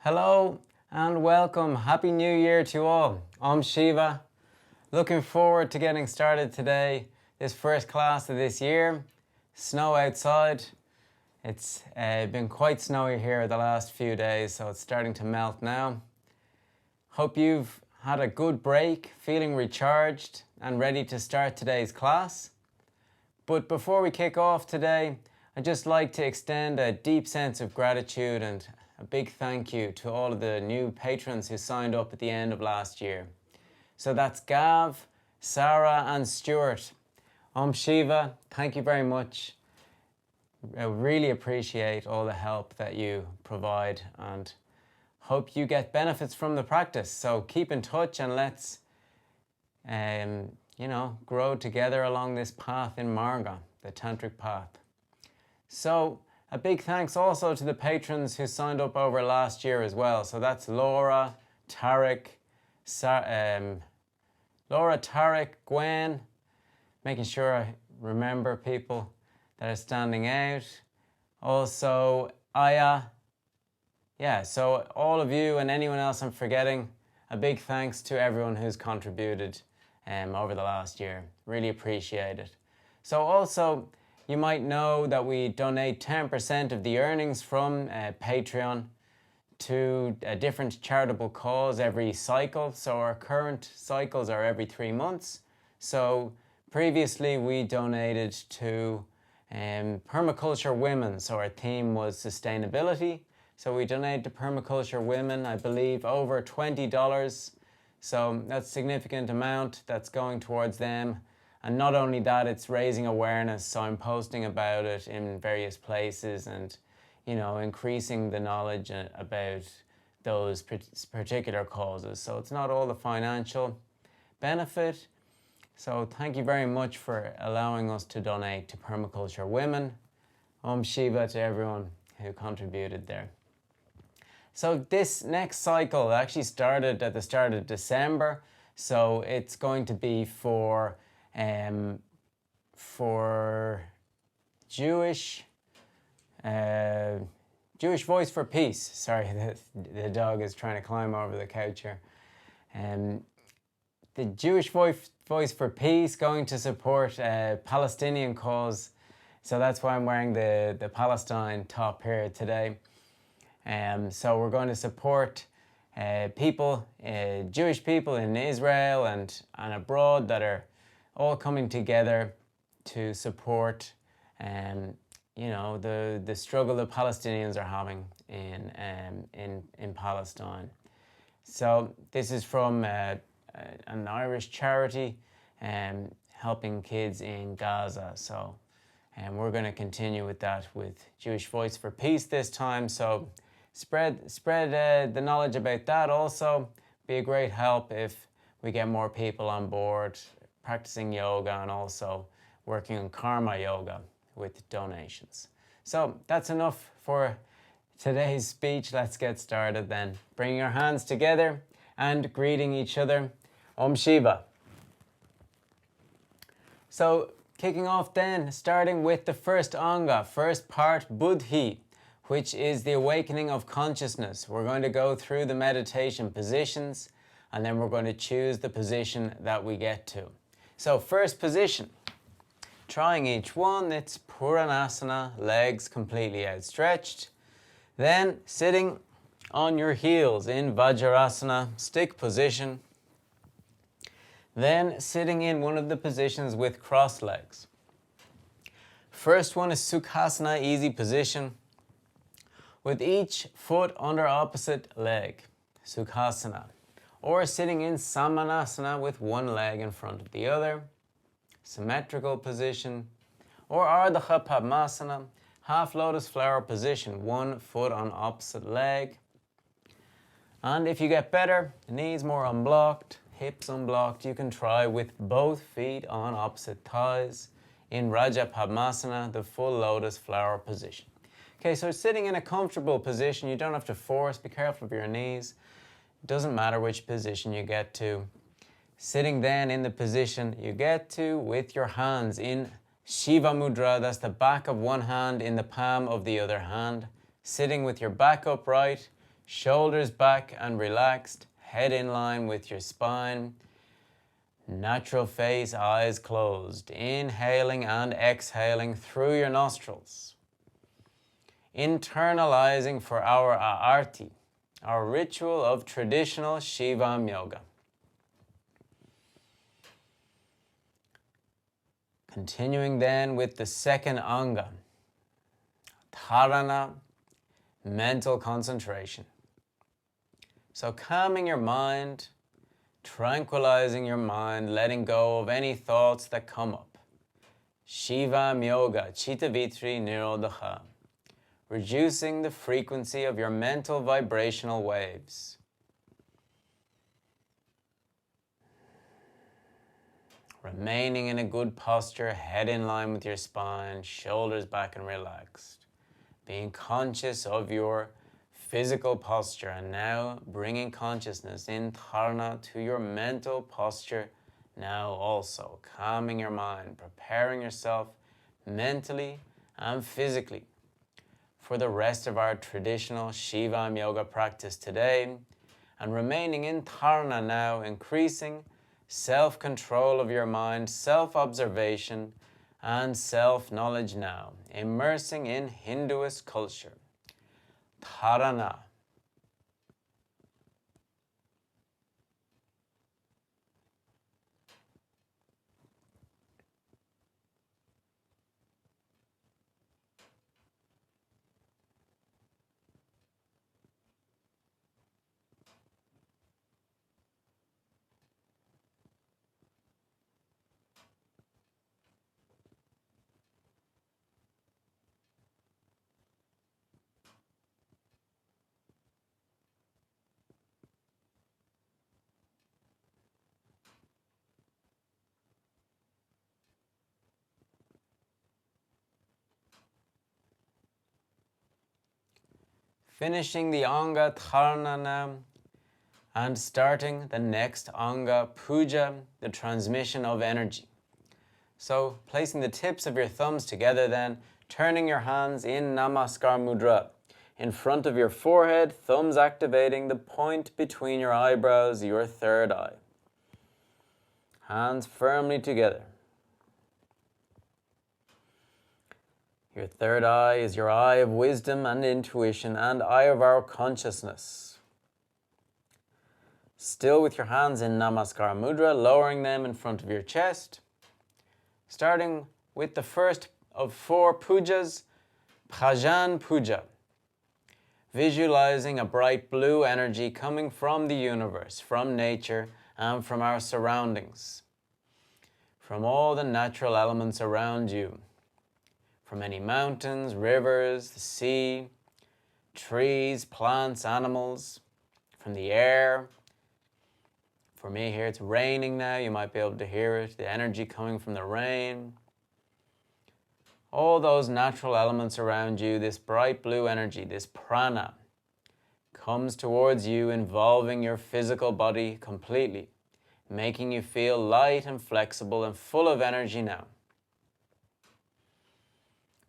Hello and welcome. Happy New Year to all. I'm Shiva. Looking forward to getting started today. This first class of this year. Snow outside. It's been quite snowy here the last few days, so it's starting to melt now. Hope you've had a good break, feeling recharged and ready to start today's class. But before we kick off today, I'd just like to extend a deep sense of gratitude and a big thank you to all of the new patrons who signed up at the end of last year. So that's Gav, Sarah and Stuart. Shiva, thank you very much. I really appreciate all the help that you provide and hope you get benefits from the practice. So keep in touch and let's grow together along this path in Marga, the tantric path. So a big thanks also to the patrons who signed up over last year as well. So that's Laura, Tarek, Gwen, making sure I remember people that are standing out. Also, Aya. Yeah, so all of you and anyone else I'm forgetting, a big thanks to everyone who's contributed over the last year. Really appreciate it. So also, you might know that we donate 10% of the earnings from Patreon to a different charitable cause every cycle. So our current cycles are every 3 months. So previously we donated to Permaculture Women. So our theme was sustainability. So we donated to Permaculture Women, I believe, over $20. So that's a significant amount that's going towards them. And not only that, it's raising awareness, so I'm posting about it in various places and, increasing the knowledge about those particular causes. So it's not all the financial benefit. So thank you very much for allowing us to donate to Permaculture Women. Shiva to everyone who contributed there. So this next cycle actually started at the start of December. So it's going to be for Jewish Voice for Peace. Sorry, the dog is trying to climb over the couch here. The Jewish Voice for Peace going to support Palestinian cause. So that's why I'm wearing the Palestine top here today. So we're going to support Jewish people in Israel and abroad that are all coming together to support the struggle the Palestinians are having in Palestine. So this is from an Irish charity helping kids in Gaza. So we're going to continue with that with Jewish Voice for Peace this time. So spread the knowledge about that also. Be a great help if we get more people on board practicing yoga and also working on karma yoga with donations. So that's enough for today's speech. Let's get started then. Bringing your hands together and greeting each other. Om Shiva. So kicking off then, starting with the first anga, first part, Buddhi, which is the awakening of consciousness. We're going to go through the meditation positions and then we're going to choose the position that we get to. So first position, trying each one, it's Purnasana, legs completely outstretched. Then sitting on your heels in Vajrasana, stick position. Then sitting in one of the positions with crossed legs. First one is Sukhasana, easy position, with each foot under opposite leg, Sukhasana. Or sitting in Samanasana with one leg in front of the other, symmetrical position. Or Ardha Padmasana, half lotus flower position, one foot on opposite leg. And if you get better, knees more unblocked, hips unblocked, you can try with both feet on opposite thighs in Raja Padmasana, the full lotus flower position. Okay, so sitting in a comfortable position, you don't have to force, be careful of your knees. It doesn't matter which position you get to. Sitting then in the position you get to with your hands in Shiva Mudra, that's the back of one hand in the palm of the other hand. Sitting with your back upright, Shoulders back and relaxed, head in line with your spine. Natural face, eyes closed. Inhaling and exhaling through your nostrils. Internalizing for our aarti, our ritual of traditional Shivam yoga. Continuing then with the second anga, dharana, mental concentration. So calming your mind, tranquilizing your mind, letting go of any thoughts that come up. Shivam yoga, chitta vitri nirodha. Reducing the frequency of your mental vibrational waves. Remaining in a good posture, head in line with your spine, shoulders back and relaxed. Being conscious of your physical posture, and now bringing consciousness in dharana to your mental posture now also. Calming your mind, preparing yourself mentally and physically for the rest of our traditional Shivam yoga practice today, and remaining in dharana now, increasing self-control of your mind, self-observation, and self-knowledge now, immersing in Hinduist culture. Dharana. Finishing the anga dharana now, and starting the next anga puja, the transmission of energy. So placing the tips of your thumbs together then, turning your hands in namaskar mudra. In front of your forehead, thumbs activating the point between your eyebrows, your third eye. Hands firmly together. Your third eye is your eye of wisdom and intuition and eye of our consciousness. Still with your hands in namaskar mudra, lowering them in front of your chest. Starting with the first of 4 pujas, bhajan puja. Visualizing a bright blue energy coming from the universe, from nature, and from our surroundings. From all the natural elements around you. From any mountains, rivers, the sea, trees, plants, animals, from the air. For me here it's raining now, you might be able to hear it, the energy coming from the rain. All those natural elements around you, this bright blue energy, this prana, comes towards you, involving your physical body completely, making you feel light and flexible and full of energy now.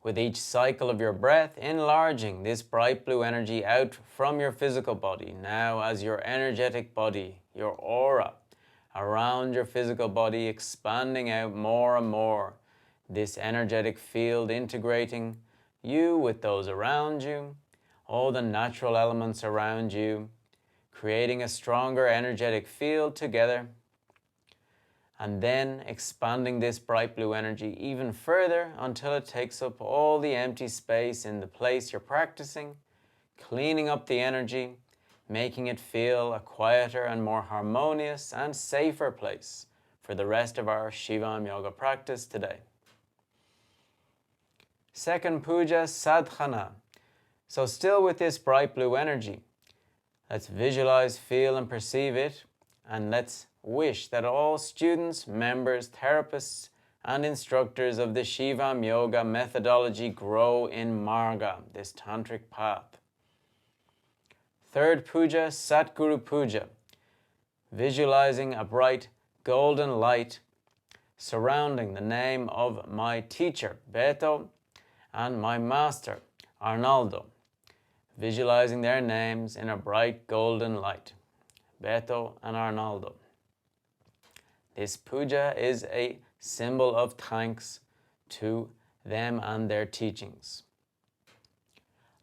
With each cycle of your breath, enlarging this bright blue energy out from your physical body, now as your energetic body, your aura, around your physical body, expanding out more and more. This energetic field integrating you with those around you, all the natural elements around you, creating a stronger energetic field together. And then expanding this bright blue energy even further until it takes up all the empty space in the place you're practicing, cleaning up the energy, making it feel a quieter and more harmonious and safer place for the rest of our Shivam yoga practice today. Second puja, sadhana. So still with this bright blue energy, let's visualize, feel and perceive it, and let's wish that all students, members, therapists, and instructors of the Shivam yoga methodology grow in marga, this tantric path. Third puja, Satguru puja, visualizing a bright golden light surrounding the name of my teacher, Beto, and my master, Arnaldo. visualizing their names in a bright golden light, Beto and Arnaldo. This puja is a symbol of thanks to them and their teachings.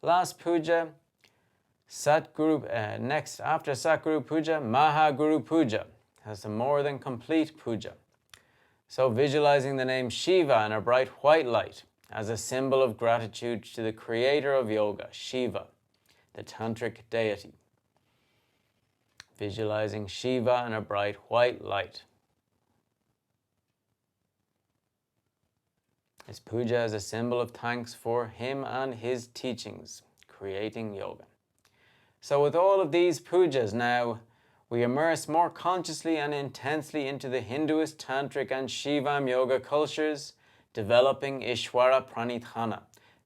Last puja, next after Satguru Puja, Mahaguru Puja. That's a more than complete puja. So visualizing the name Shiva in a bright white light as a symbol of gratitude to the creator of yoga, Shiva, the tantric deity. Visualizing Shiva in a bright white light. This puja is a symbol of thanks for him and his teachings, creating yoga. So with all of these pujas now, we immerse more consciously and intensely into the Hinduist, Tantric and Shivam yoga cultures, developing Ishwara Pranidhana.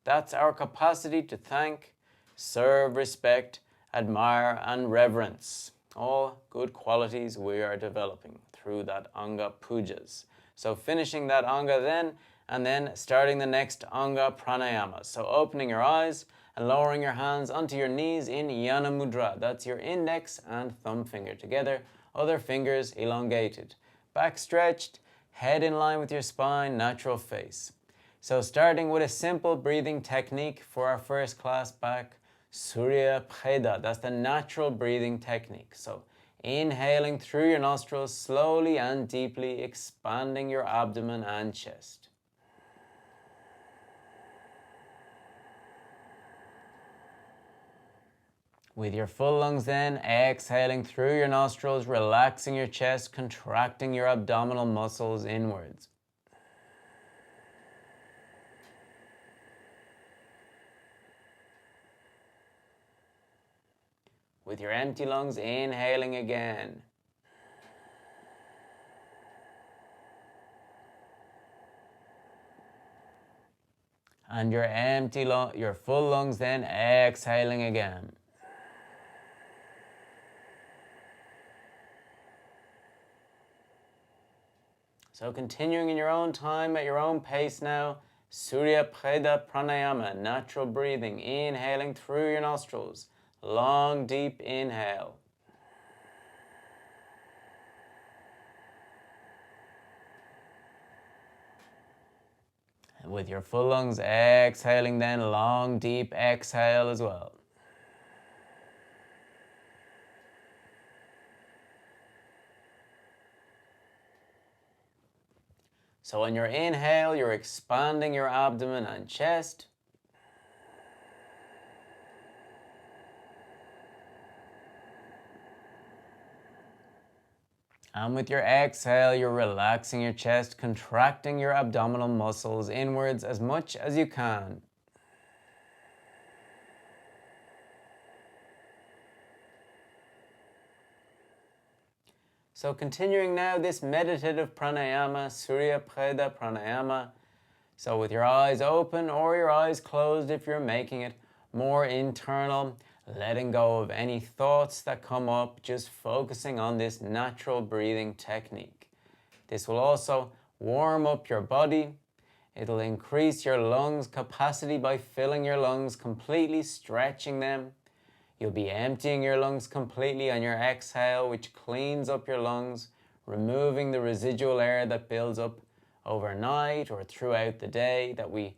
That's our capacity to thank, serve, respect, admire and reverence. All good qualities we are developing through that Anga pujas. So finishing that Anga then, and then starting the next Anga Pranayama. So opening your eyes and lowering your hands onto your knees in Yana Mudra. That's your index and thumb finger together, other fingers elongated. Back stretched, head in line with your spine, natural face. So starting with a simple breathing technique for our first class back, Surya Pheda. That's the natural breathing technique. So inhaling through your nostrils, slowly and deeply expanding your abdomen and chest. With your full lungs then, exhaling through your nostrils, relaxing your chest, contracting your abdominal muscles inwards. With your empty lungs, inhaling again. And your full lungs then, exhaling again. So continuing in your own time, at your own pace now, Surya Pheda Pranayama, natural breathing, inhaling through your nostrils, long deep inhale. And with your full lungs, exhaling then, long deep exhale as well. So on your inhale, you're expanding your abdomen and chest. And with your exhale, you're relaxing your chest, contracting your abdominal muscles inwards as much as you can. So continuing now this meditative pranayama, Surya Pheda Pranayama. So with your eyes open or your eyes closed if you're making it more internal, letting go of any thoughts that come up, just focusing on this natural breathing technique. This will also warm up your body. It'll increase your lungs capacity by filling your lungs completely, stretching them. You'll be emptying your lungs completely on your exhale, which cleans up your lungs, removing the residual air that builds up overnight or throughout the day that we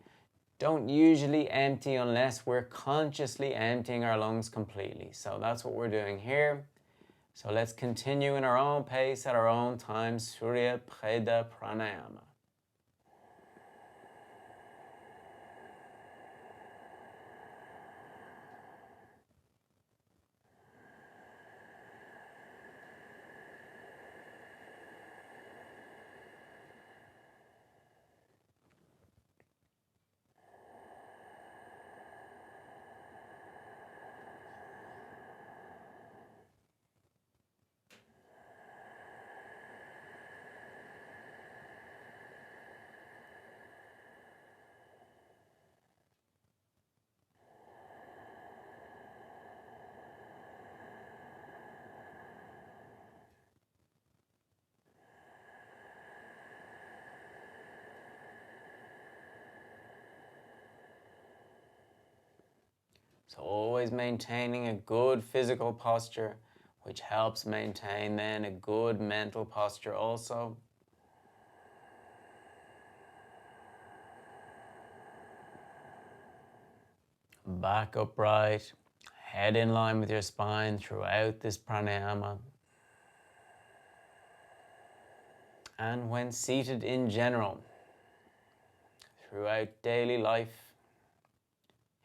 don't usually empty unless we're consciously emptying our lungs completely. So that's what we're doing here. So let's continue in our own pace at our own time, Surya Pheda Pranayama. So always maintaining a good physical posture, which helps maintain then a good mental posture also. Back upright, head in line with your spine throughout this pranayama. And when seated in general, throughout daily life,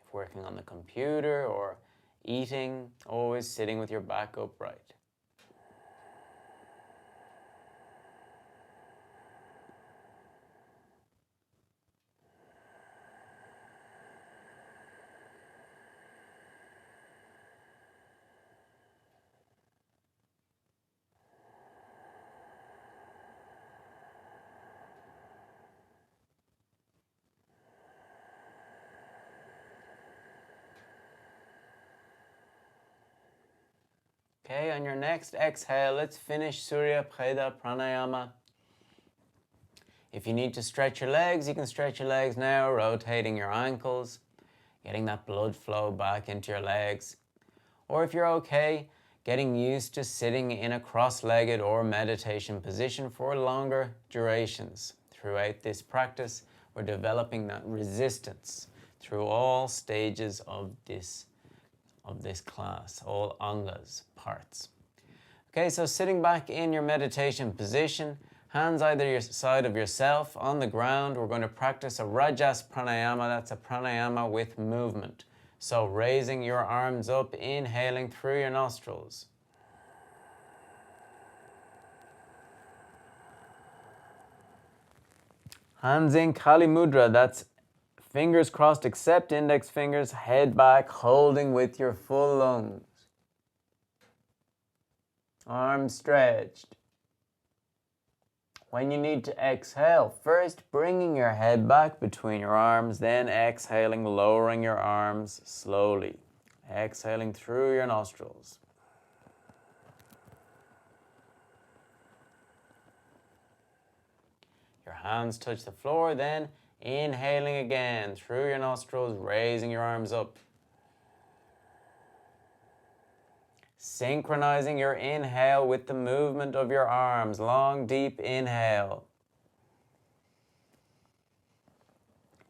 if working on the computer or eating, always sitting with your back upright. Okay, on your next exhale, let's finish Surya Preda Pranayama. If you need to stretch your legs, you can stretch your legs now, rotating your ankles, getting that blood flow back into your legs. Or if you're okay, getting used to sitting in a cross-legged or meditation position for longer durations. Throughout this practice, we're developing that resistance through all stages of this class, all angas, parts. Okay, so sitting back in your meditation position, hands either your side of yourself on the ground. We're going to practice a Rajas pranayama. That's a pranayama with movement. So raising your arms up, inhaling through your nostrils. Hands in Kali Mudra. That's fingers crossed except index fingers, head back, holding with your full lungs. Arms stretched. When you need to exhale, first bringing your head back between your arms, then exhaling, lowering your arms slowly. Exhaling through your nostrils. Your hands touch the floor, then inhaling again through your nostrils, raising your arms up. Synchronizing your inhale with the movement of your arms. Long, deep inhale.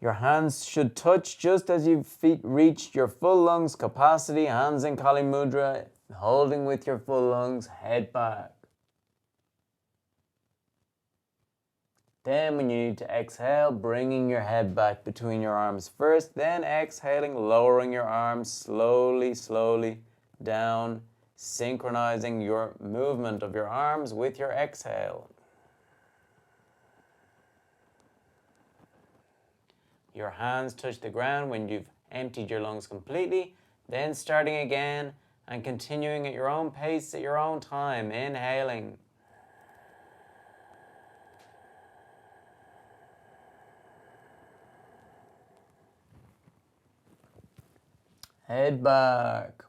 Your hands should touch just as your feet reach your full lungs capacity. Hands in Kali Mudra, holding with your full lungs, head back. Then when you need to exhale, bringing your head back between your arms first, then exhaling, lowering your arms slowly, slowly down, synchronizing your movement of your arms with your exhale. Your hands touch the ground when you've emptied your lungs completely, then starting again and continuing at your own pace, at your own time, inhaling. Head back.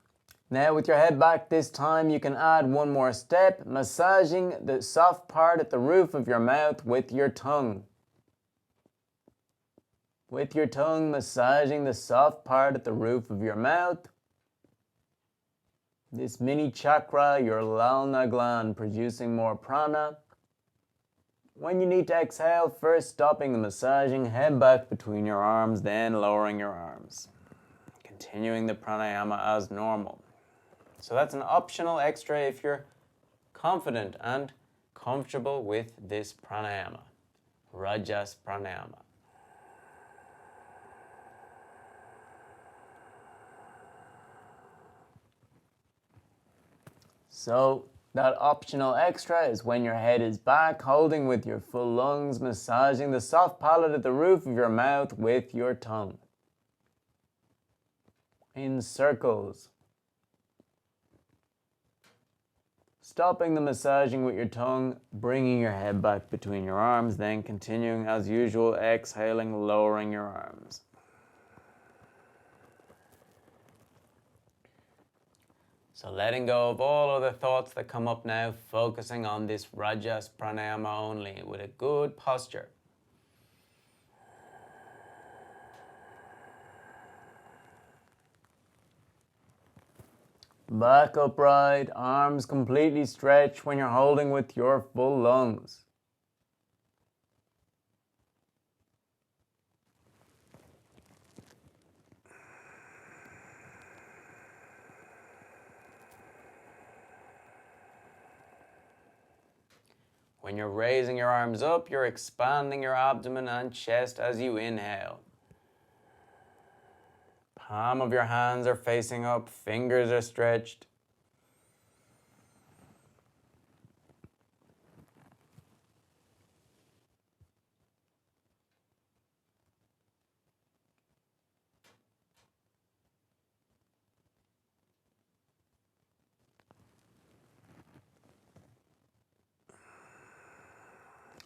Now with your head back this time, you can add one more step, massaging the soft part at the roof of your mouth with your tongue. With your tongue, massaging the soft part at the roof of your mouth. This mini chakra, your lalna gland, producing more prana. When you need to exhale, first stopping the massaging, head back between your arms, then lowering your arms. Continuing the pranayama as normal. So that's an optional extra if you're confident and comfortable with this pranayama, Rajas pranayama. So that optional extra is when your head is back, holding with your full lungs, massaging the soft palate at the roof of your mouth with your tongue. In circles. Stopping the massaging with your tongue, bringing your head back between your arms, then continuing as usual, exhaling, lowering your arms. So letting go of all other thoughts that come up now, focusing on this Rajas pranayama only with a good posture. Back upright, arms completely stretched when you're holding with your full lungs. When you're raising your arms up, you're expanding your abdomen and chest as you inhale. Palm of your hands are facing up, fingers are stretched.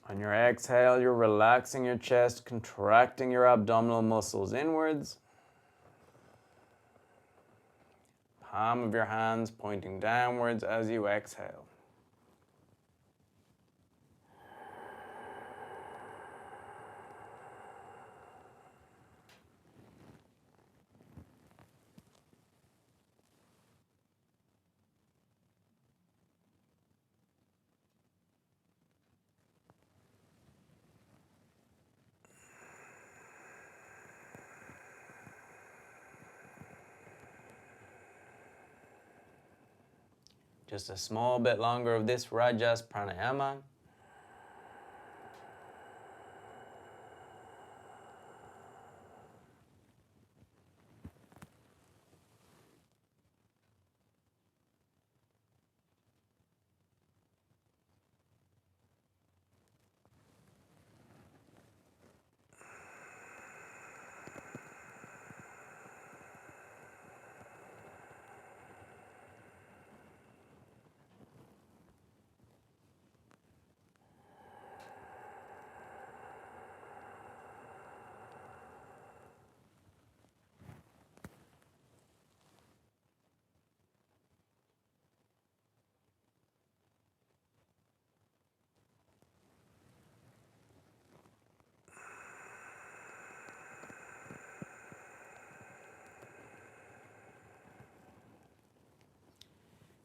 On your exhale, you're relaxing your chest, contracting your abdominal muscles inwards. Palm of your hands pointing downwards as you exhale. Just a small bit longer of this Rajas Pranayama.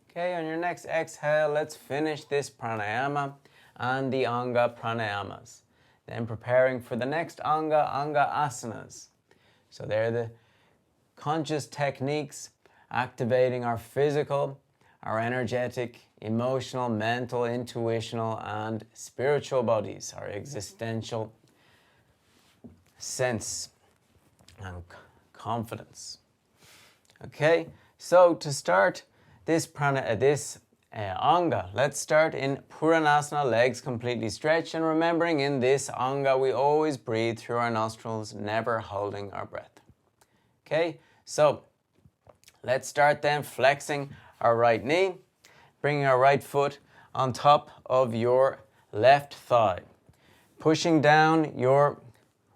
Okay, on your next exhale, let's finish this pranayama and the anga pranayamas. Then preparing for the next anga asanas. So they're the conscious techniques activating our physical, our energetic, emotional, mental, intuitional, and spiritual bodies, our existential sense and confidence. Okay, so to start this anga, let's start in Puranasana, legs completely stretched, and remembering in this anga we always breathe through our nostrils, never holding our breath. Okay, so let's start then flexing our right knee, bringing our right foot on top of your left thigh, pushing down your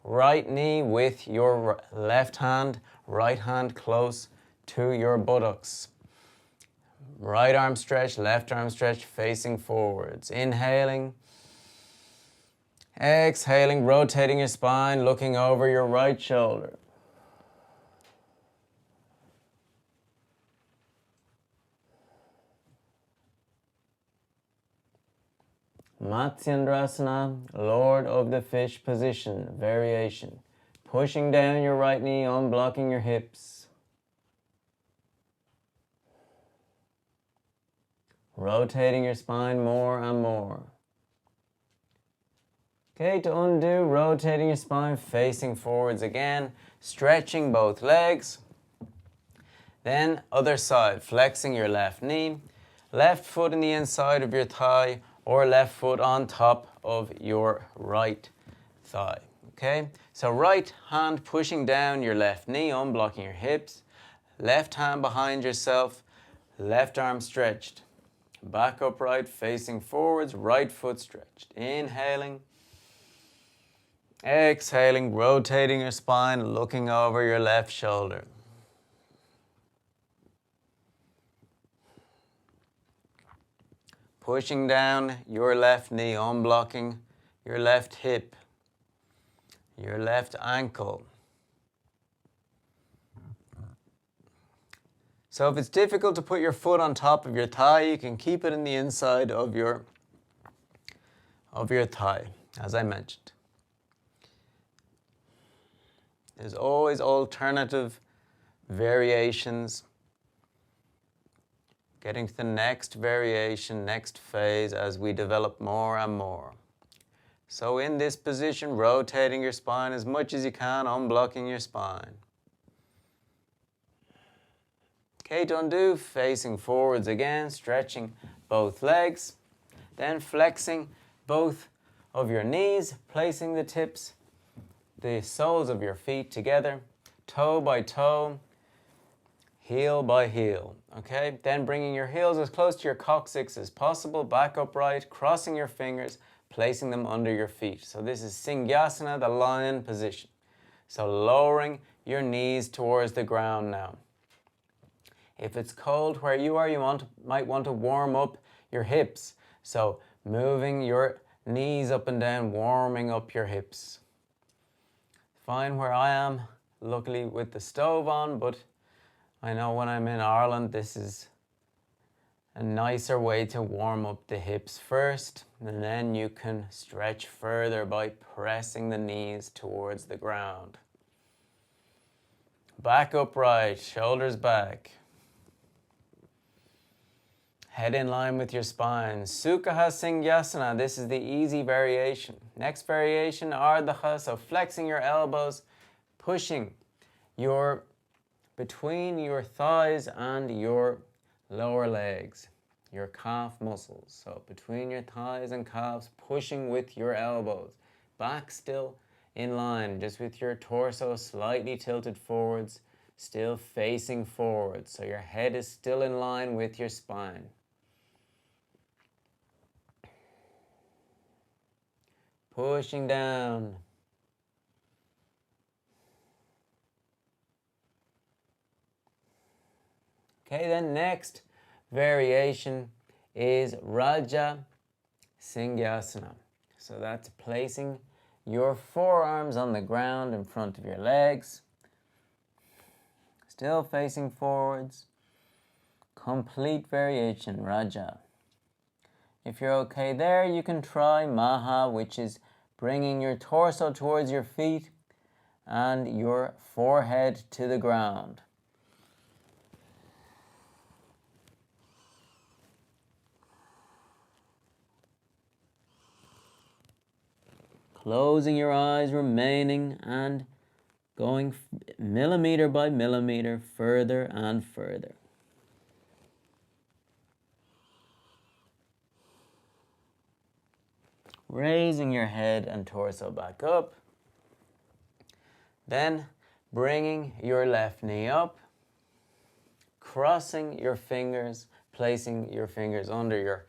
right knee with your left hand, right hand close to your buttocks. Right arm stretched, left arm stretched, facing forwards. Inhaling, exhaling, rotating your spine, looking over your right shoulder. Matsyendrasana, Lord of the Fish position, variation. Pushing down your right knee, unblocking your hips. Rotating your spine more and more. Okay, to undo, rotating your spine, facing forwards again, stretching both legs. Then other side, flexing your left knee, left foot in the inside of your thigh, or left foot on top of your right thigh. Okay, so right hand pushing down your left knee, unblocking your hips, left hand behind yourself, left arm stretched. Back upright, facing forwards, right foot stretched. Inhaling, exhaling, rotating your spine, looking over your left shoulder. Pushing down your left knee, unblocking your left hip, your left ankle. So if it's difficult to put your foot on top of your thigh, you can keep it in the inside of your thigh, as I mentioned. There's always alternative variations. Getting to the next variation, next phase as we develop more and more. So in this position, rotating your spine as much as you can, unblocking your spine. Okay, to undo, facing forwards again, stretching both legs, then flexing both of your knees, placing the tips, the soles of your feet together, toe by toe, heel by heel. Okay, then bringing your heels as close to your coccyx as possible, back upright, crossing your fingers, placing them under your feet. So this is Singhyasana, the lion position. So lowering your knees towards the ground now. If it's cold where you are, you might want to warm up your hips. So moving your knees up and down, warming up your hips. Fine where I am, luckily with the stove on, but I know when I'm in Ireland, this is a nicer way to warm up the hips first, and then you can stretch further by pressing the knees towards the ground. Back upright, shoulders back. Head in line with your spine. Sukha Singhyasana, this is the easy variation. Next variation, Ardhangi, so flexing your elbows, pushing between your thighs and your lower legs, your calf muscles. So between your thighs and calves, pushing with your elbows. Back still in line, just with your torso slightly tilted forwards, still facing forwards. So your head is still in line with your spine. Pushing down. Okay, then next variation is Raja Singhyasana. So that's placing your forearms on the ground in front of your legs. Still facing forwards. Complete variation, Raja. If you're okay there, you can try Maha, which is bringing your torso towards your feet and your forehead to the ground. Closing your eyes, remaining and going millimeter by millimeter further and further. Raising your head and torso back up. Then bringing your left knee up, crossing your fingers, placing your fingers under your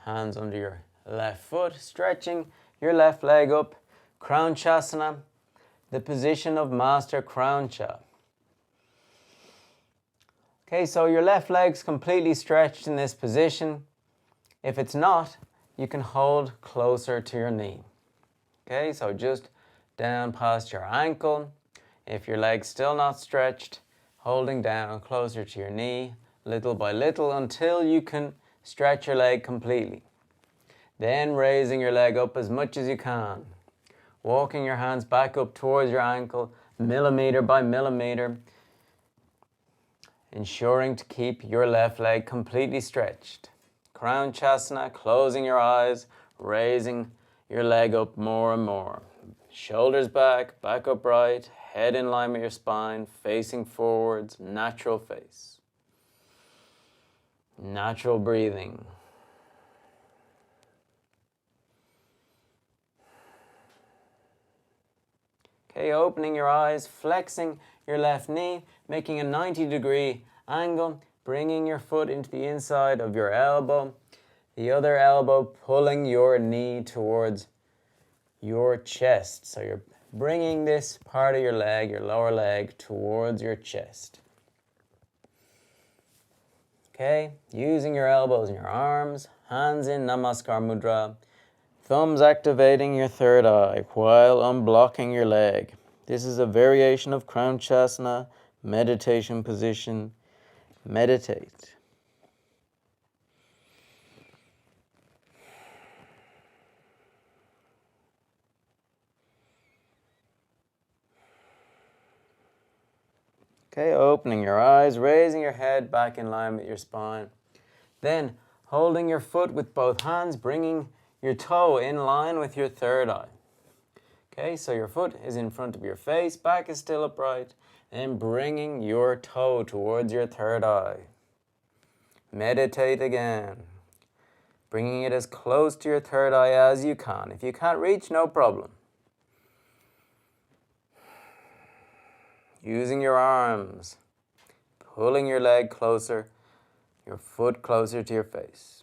hands under your left foot, stretching your left leg up, Crown Chasana, the position of Master Crown Cha. Okay, so your left leg's completely stretched in this position. If it's not, you can hold closer to your knee. Okay, so just down past your ankle. If your leg's still not stretched, holding down closer to your knee, little by little, until you can stretch your leg completely. Then raising your leg up as much as you can. Walking your hands back up towards your ankle, millimeter by millimeter, ensuring to keep your left leg completely stretched. Crown Chasana, closing your eyes, raising your leg up more and more. Shoulders back, back upright, head in line with your spine, facing forwards, natural face. Natural breathing. Okay, opening your eyes, flexing your left knee, making a 90-degree angle, bringing your foot into the inside of your elbow, the other elbow pulling your knee towards your chest. So you're bringing this part of your leg, your lower leg, towards your chest. Okay, using your elbows and your arms, hands in Namaskar Mudra, thumbs activating your third eye while unblocking your leg. This is a variation of Crown Chasana, meditation position. Meditate. Okay, opening your eyes, raising your head back in line with your spine. Then, holding your foot with both hands, bringing your toe in line with your third eye. Okay, so your foot is in front of your face, back is still upright, and bringing your toe towards your third eye. Meditate again. Bringing it as close to your third eye as you can. If you can't reach, no problem. Using your arms, pulling your leg closer, your foot closer to your face.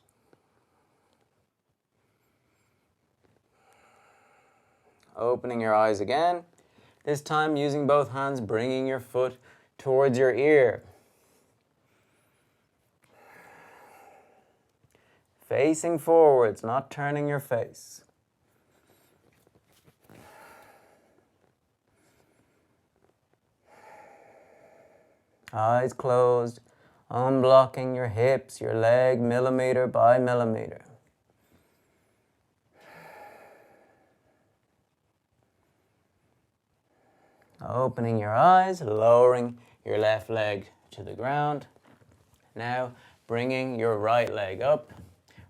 Opening your eyes again, this time using both hands, bringing your foot towards your ear. Facing forwards, not turning your face. Eyes closed, unblocking your hips, your leg, millimeter by millimeter. Opening your eyes, lowering your left leg to the ground. Now bringing your right leg up,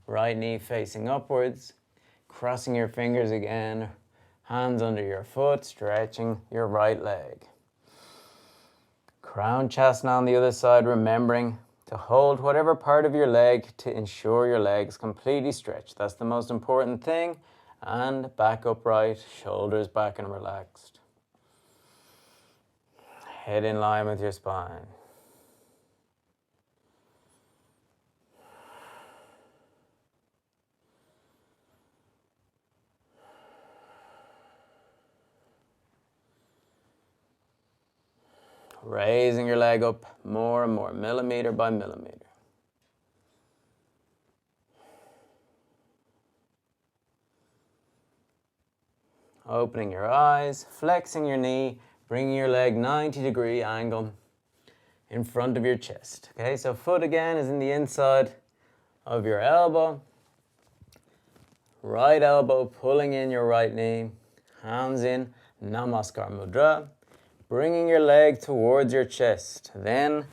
right knee facing upwards, crossing your fingers again, hands under your foot, stretching your right leg. Crown chasana on the other side, remembering to hold whatever part of your leg to ensure your leg's completely stretched. That's the most important thing. And back upright, shoulders back and relaxed. Head in line with your spine. Raising your leg up more and more, millimeter by millimeter. Opening your eyes, flexing your knee, bringing your leg 90-degree angle in front of your chest. Okay, so foot again is in the inside of your elbow. Right elbow pulling in your right knee, hands in Namaskar Mudra. Bringing your leg towards your chest. Then,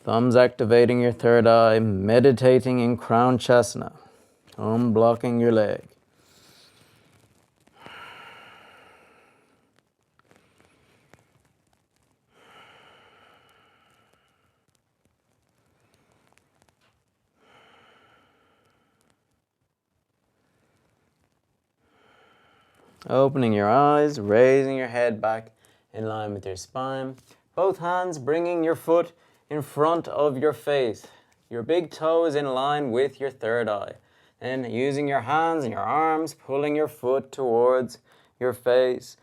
thumbs activating your third eye, meditating in Crown Chasana. Unblocking your leg. Opening your eyes, raising your head back in line with your spine. Both hands bringing your foot in front of your face. Your big toe is in line with your third eye. And using your hands and your arms, pulling your foot towards your face.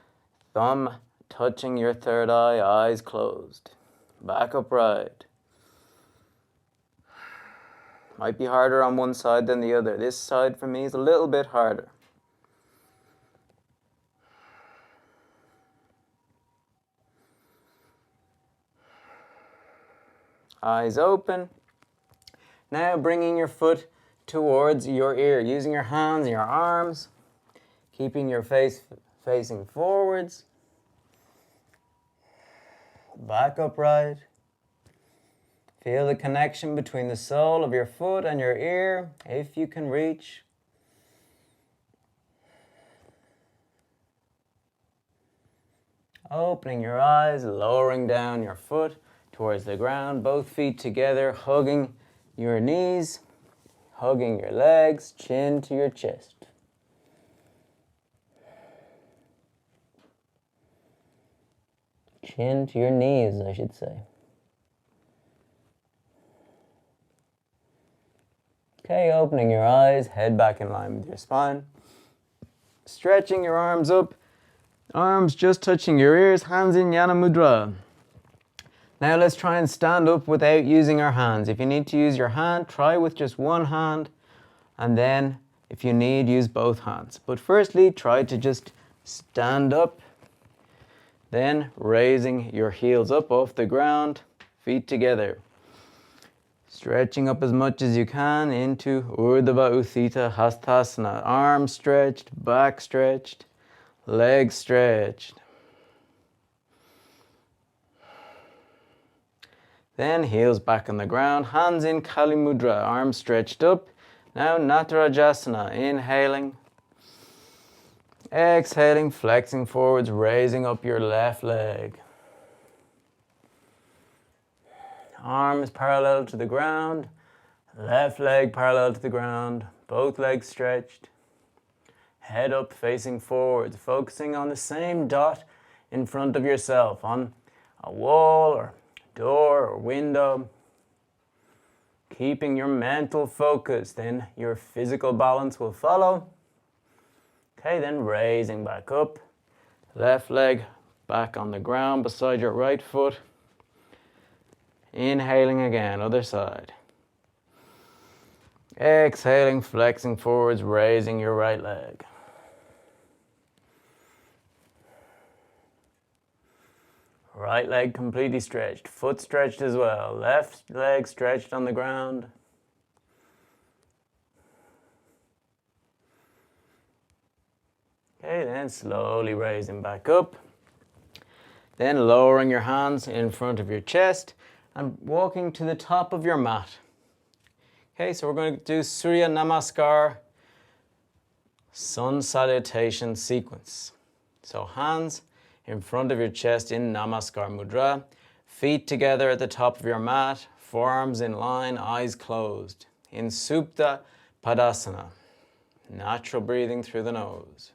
Thumb touching your third eye, eyes closed. Back upright. Might be harder on one side than the other. This side for me is a little bit harder. Eyes open. Now bringing your foot towards your ear, using your hands and your arms, keeping your face facing forwards. Back upright. Feel the connection between the sole of your foot and your ear, if you can reach. Opening your eyes, lowering down your foot towards the ground, both feet together, hugging your knees, hugging your legs, chin to your chest. Chin to your knees, I should say. Okay, opening your eyes, head back in line with your spine. Stretching your arms up, arms just touching your ears, hands in Jnana Mudra. Now let's try and stand up without using our hands. If you need to use your hand, try with just one hand, and then if you need, use both hands. But firstly, try to just stand up, then raising your heels up off the ground, feet together. Stretching up as much as you can into Urdhva Uthita Hastasana. Arms stretched, back stretched, legs stretched. Then heels back on the ground, hands in Kali Mudra, arms stretched up. Now Natarajasana, inhaling. Exhaling, flexing forwards, raising up your left leg. Arms parallel to the ground, left leg parallel to the ground, both legs stretched. Head up facing forwards, focusing on the same dot in front of yourself, on a wall or door or window. Keeping your mental focus, then your physical balance will follow. Okay, then raising back up, left leg back on the ground beside your right foot. Inhaling again, other side. Exhaling, flexing forwards, raising your right leg. Right leg completely stretched, foot stretched as well, left leg stretched on the ground. Okay, then slowly raising back up. Then lowering your hands in front of your chest and walking to the top of your mat. Okay, so we're going to do Surya Namaskar Sun Salutation sequence. So hands in front of your chest in Namaskar Mudra, feet together at the top of your mat, forearms in line, eyes closed. In Supta Padasana, natural breathing through the nose.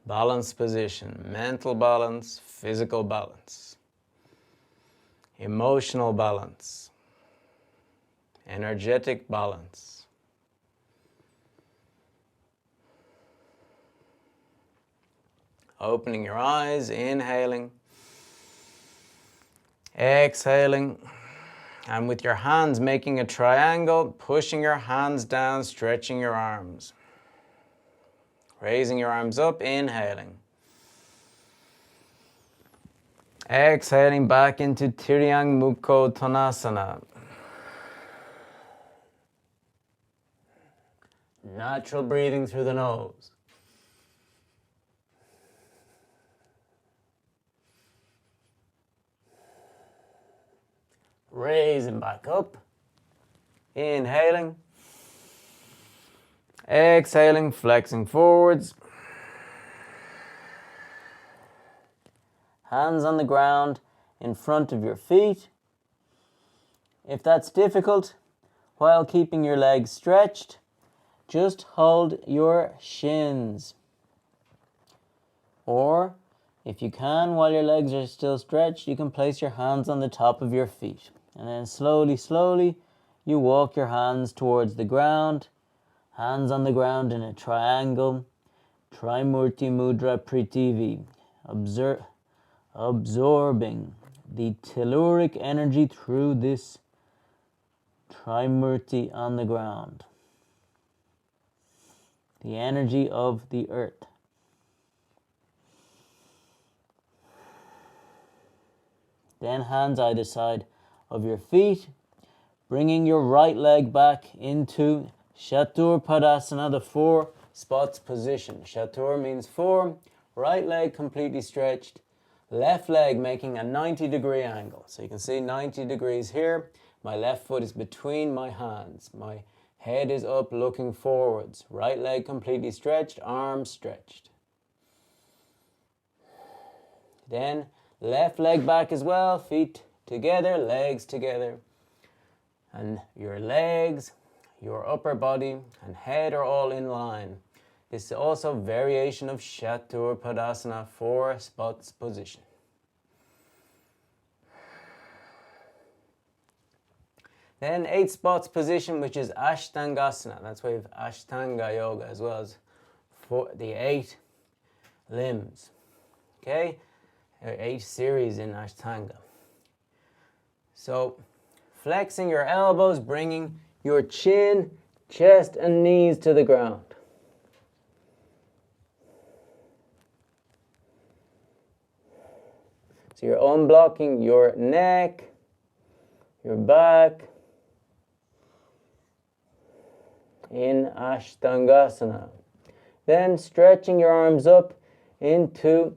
Balanced position, mental balance, physical balance, emotional balance, energetic balance. Opening your eyes, inhaling, exhaling, and with your hands making a triangle, pushing your hands down, stretching your arms. Raising your arms up, inhaling. Exhaling back into Tiryang Mukho Tonasana. Natural breathing through the nose. Raising back up. Inhaling. Exhaling, flexing forwards. Hands on the ground in front of your feet. If that's difficult, while keeping your legs stretched, just hold your shins. Or, if you can, while your legs are still stretched, you can place your hands on the top of your feet. And then slowly, you walk your hands towards the ground. Hands on the ground in a triangle. Trimurti Mudra Prithvi. Absorbing the telluric energy through this Trimurti on the ground. The energy of the earth. Then hands either side of your feet, bringing your right leg back into Chatur Padasana, the 4 spots position. Chatur means 4, right leg completely stretched, left leg making a 90-degree angle. So you can see 90 degrees here. My left foot is between my hands. My head is up looking forwards. Right leg completely stretched, arms stretched. Then left leg back as well, feet together, legs together. And your legs, your upper body and head are all in line. This is also variation of Chatur Padasana, 4 spots position. Then 8 spots position, which is Ashtangasana. That's why we have Ashtanga Yoga as well as the 8 limbs. Okay? There are 8 series in Ashtanga. So, flexing your elbows, bringing your chin, chest and knees to the ground. So you're unblocking your neck, your back, in Ashtangasana. Then stretching your arms up into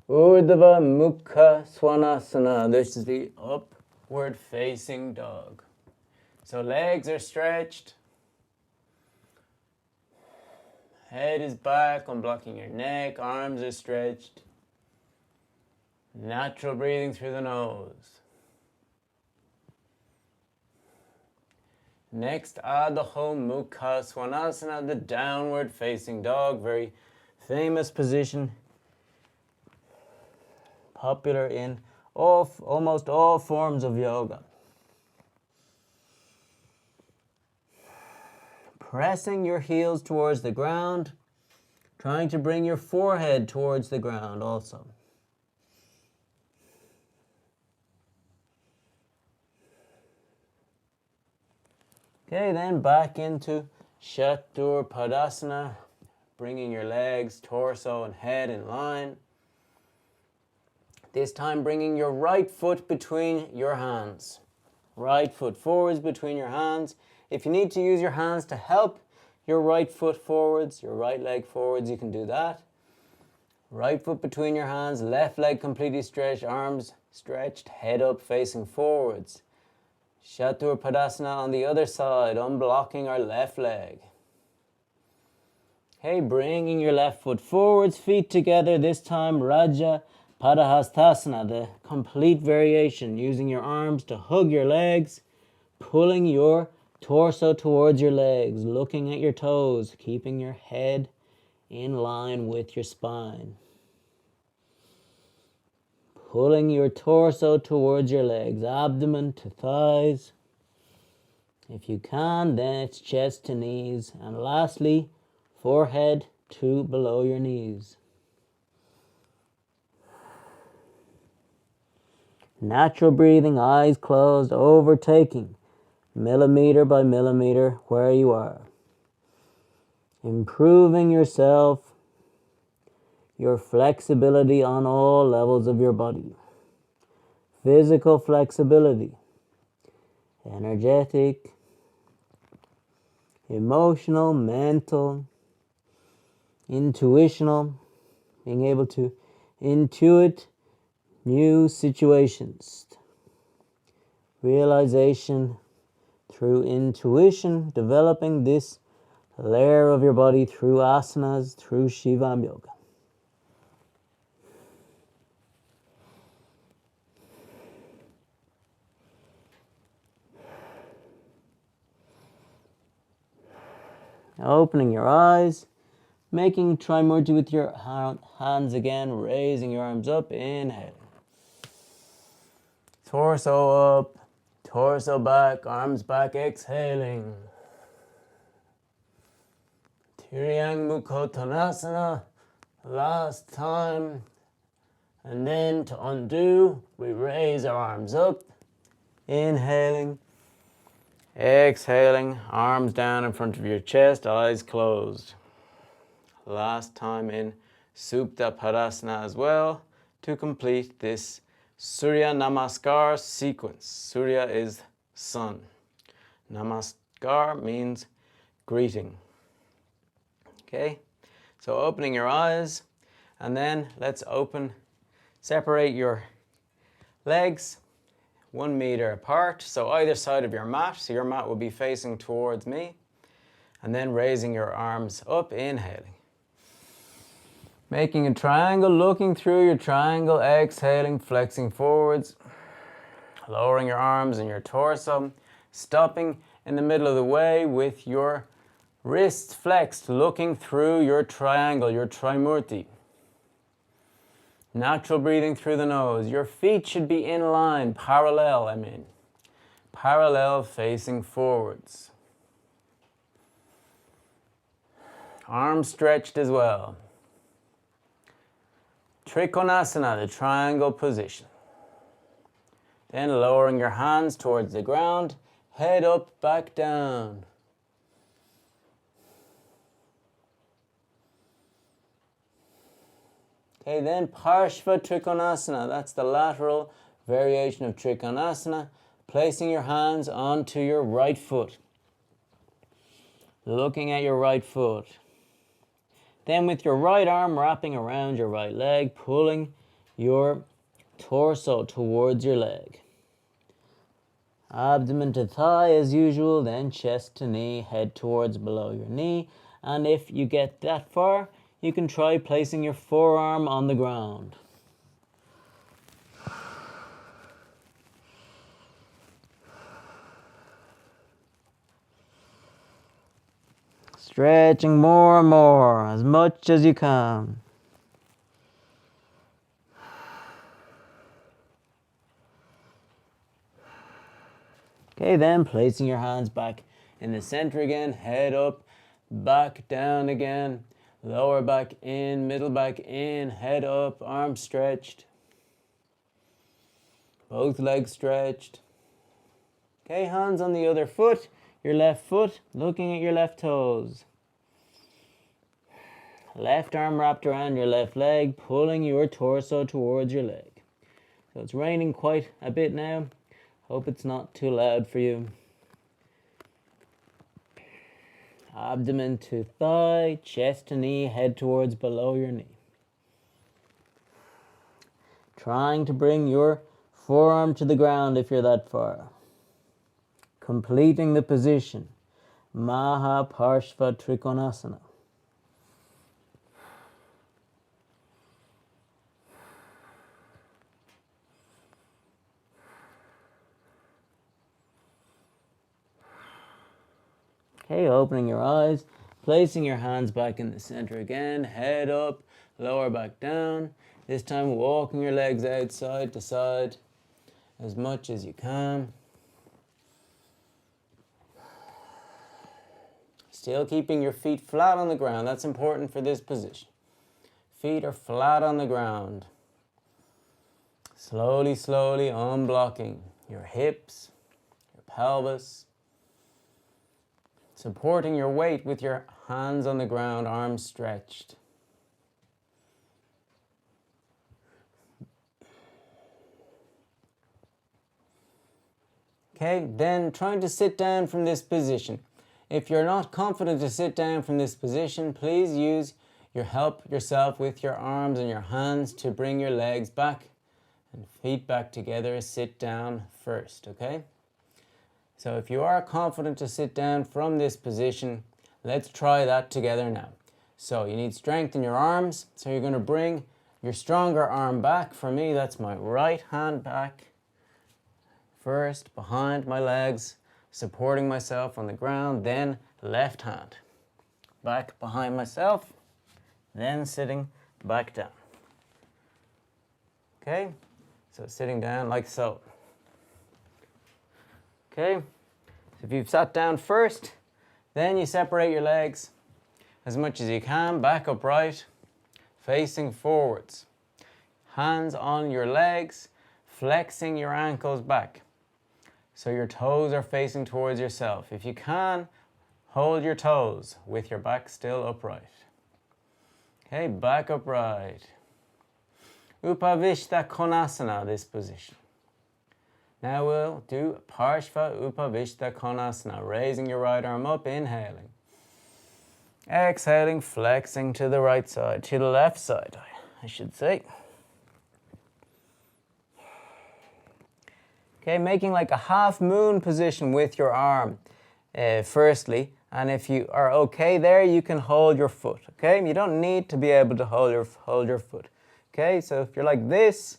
Urdhva Mukha Svanasana. This is the upward facing dog. So legs are stretched. Head is back, unblocking your neck. Arms are stretched. Natural breathing through the nose. Next, Adho Mukha Svanasana, the downward facing dog. Very famous position. Popular in almost all forms of yoga. Pressing your heels towards the ground, trying to bring your forehead towards the ground also. Okay, then back into Chatur Padasana, bringing your legs, torso, and head in line. This time bringing your right foot between your hands. Right foot forwards between your hands. If you need to use your hands to help your right foot forwards, your right leg forwards, you can do that. Right foot between your hands, left leg completely stretched, arms stretched, head up facing forwards. Chatur Padasana on the other side, unblocking our left leg. Okay, bringing your left foot forwards, feet together, this time Raja Padahastasana, the complete variation, using your arms to hug your legs, pulling your torso towards your legs, looking at your toes, keeping your head in line with your spine. Pulling your torso towards your legs, abdomen to thighs. If you can, then it's chest to knees. And lastly, forehead to below your knees. Natural breathing, eyes closed, overtaking millimeter by millimeter where you are. Improving yourself, your flexibility on all levels of your body. Physical flexibility, energetic, emotional, mental, intuitional, being able to intuit new situations. Realization through intuition, developing this layer of your body through asanas, through Shivam yoga. Opening your eyes, making Trimurti with your hands again, raising your arms up, inhale. Torso up, torso back, arms back, exhaling. Tiryang Mukhotanasana, last time. And then to undo, we raise our arms up, inhaling. Exhaling, arms down in front of your chest, eyes closed. Last time in Supta Padasana as well to complete this Surya Namaskar sequence. Surya is sun. Namaskar means greeting. Okay, so opening your eyes, and then let's separate your legs 1 meter apart, so either side of your mat, so your mat will be facing towards me, and then raising your arms up, inhaling. Making a triangle, looking through your triangle, exhaling, flexing forwards, lowering your arms and your torso, stopping in the middle of the way with your wrists flexed, looking through your triangle, your Trimurti. Natural breathing through the nose. Your feet should be in line, parallel facing forwards. Arms stretched as well. Trikonasana, the triangle position. Then lowering your hands towards the ground, head up, back down. Okay, then Parshva Trikonasana. That's the lateral variation of Trikonasana. Placing your hands onto your right foot. Looking at your right foot. Then with your right arm wrapping around your right leg, pulling your torso towards your leg. Abdomen to thigh as usual, then chest to knee, head towards below your knee. And if you get that far, you can try placing your forearm on the ground. Stretching more and more, as much as you can. Okay, then placing your hands back in the center again, head up, back down again, lower back in, middle back in, head up, arms stretched. Both legs stretched. Okay, hands on the other foot, your left foot, looking at your left toes. Left arm wrapped around your left leg, pulling your torso towards your leg. So it's raining quite a bit now. Hope it's not too loud for you. Abdomen to thigh, chest to knee, head towards below your knee. Trying to bring your forearm to the ground if you're that far. Completing the position. Maha Parshva Trikonasana. Okay, opening your eyes, placing your hands back in the center again, head up, lower back down. This time walking your legs out side to side as much as you can. Still keeping your feet flat on the ground. That's important for this position. Feet are flat on the ground. Slowly, slowly unblocking your hips, your pelvis. Supporting your weight with your hands on the ground, arms stretched. Okay, then trying to sit down from this position. If you're not confident to sit down from this position, please use help yourself with your arms and your hands to bring your legs back and feet back together. Sit down first, okay? So if you are confident to sit down from this position, let's try that together now. So you need strength in your arms. So you're going to bring your stronger arm back. For me, that's my right hand back. First, behind my legs, supporting myself on the ground. Then left hand. Back behind myself. Then sitting back down. Okay? So sitting down like so. Okay, so if you've sat down first, then you separate your legs as much as you can, back upright, facing forwards. Hands on your legs, flexing your ankles back. So your toes are facing towards yourself. If you can, hold your toes with your back still upright. Okay, back upright. Upavishta Konasana, this position. Now we'll do Parshva Upavishta Konasana, raising your right arm up, inhaling. Exhaling, flexing to the right side, to the left side, I should say. Okay, making like a half moon position with your arm, firstly. And if you are okay there, you can hold your foot, okay? You don't need to be able to hold your foot, okay? So if you're like this,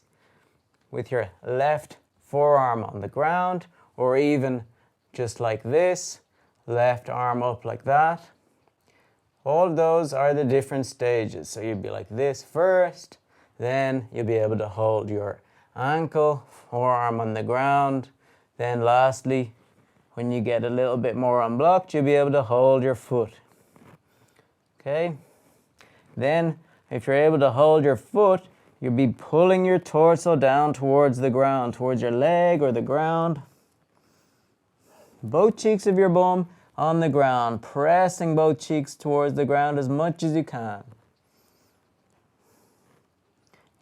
with your left forearm on the ground, or even just like this, left arm up like that. All those are the different stages. So you'd be like this first, then you'll be able to hold your ankle, forearm on the ground. Then lastly, when you get a little bit more unblocked, you'll be able to hold your foot. Okay? Then, if you're able to hold your foot, you'll be pulling your torso down towards the ground, towards your leg or the ground. Both cheeks of your bum on the ground, pressing both cheeks towards the ground as much as you can.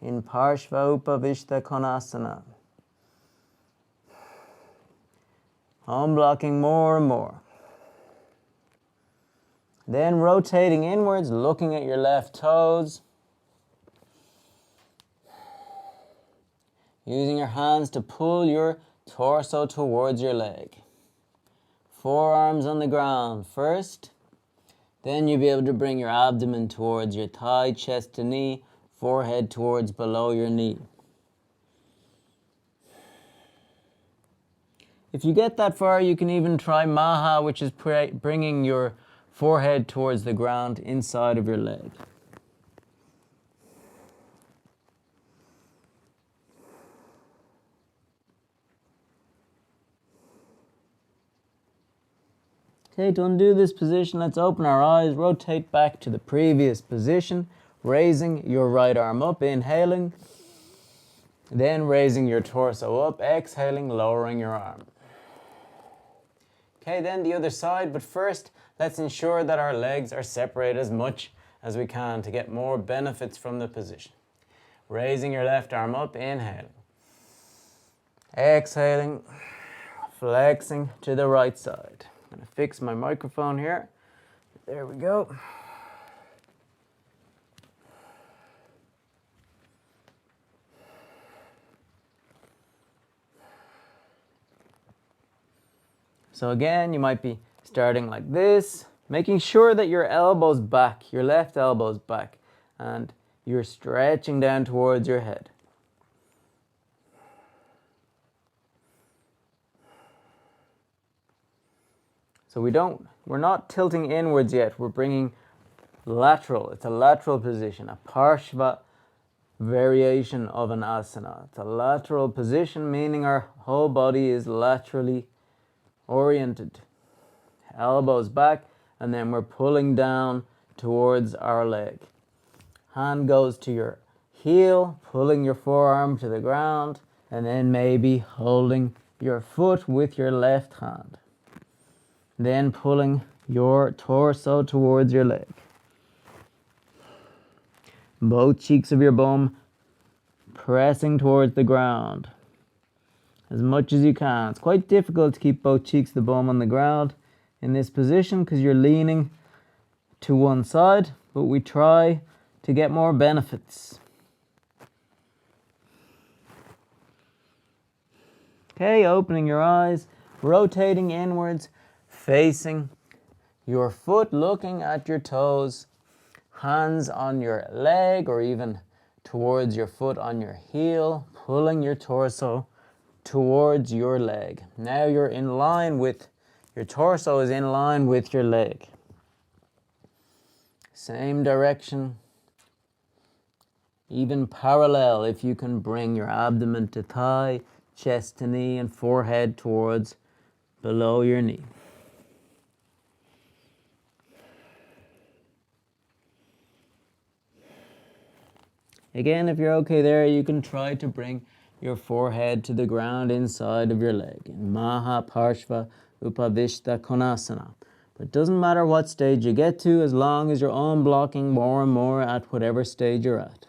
in Parshva Upavishta Konasana. Unblocking more and more. Then rotating inwards, looking at your left toes. Using your hands to pull your torso towards your leg. Forearms on the ground first. Then you'll be able to bring your abdomen towards your thigh, chest to knee, forehead towards below your knee. If you get that far, you can even try Maha, which is bringing your forehead towards the ground inside of your leg. Okay, to undo this position, let's open our eyes, rotate back to the previous position, raising your right arm up, inhaling, then raising your torso up, exhaling, lowering your arm. Okay, then the other side, but first, let's ensure that our legs are separated as much as we can to get more benefits from the position. Raising your left arm up, inhaling, exhaling, flexing to the right side. I'm going to fix my microphone here. There we go. So again, you might be starting like this, making sure that your elbow's back, your left elbow's back, and you're stretching down towards your head. So we're not tilting inwards yet, we're bringing lateral. It's a lateral position, a Parshva variation of an asana. It's a lateral position, meaning our whole body is laterally oriented. Elbows back, and then we're pulling down towards our leg. Hand goes to your heel, pulling your forearm to the ground, and then maybe holding your foot with your left hand. Then pulling your torso towards your leg. Both cheeks of your bum pressing towards the ground as much as you can. It's quite difficult to keep both cheeks of the bum on the ground in this position because you're leaning to one side, but we try to get more benefits. Okay, opening your eyes, rotating inwards, facing your foot, looking at your toes, hands on your leg or even towards your foot on your heel, pulling your torso towards your leg. Now you're in line with, your torso is in line with your leg. Same direction, even parallel if you can bring your abdomen to thigh, chest to knee, and forehead towards below your knee. Again, if you're okay there, you can try to bring your forehead to the ground inside of your leg in Maha Parshva Upavishta Konasana. But it doesn't matter what stage you get to as long as you're unblocking more and more at whatever stage you're at.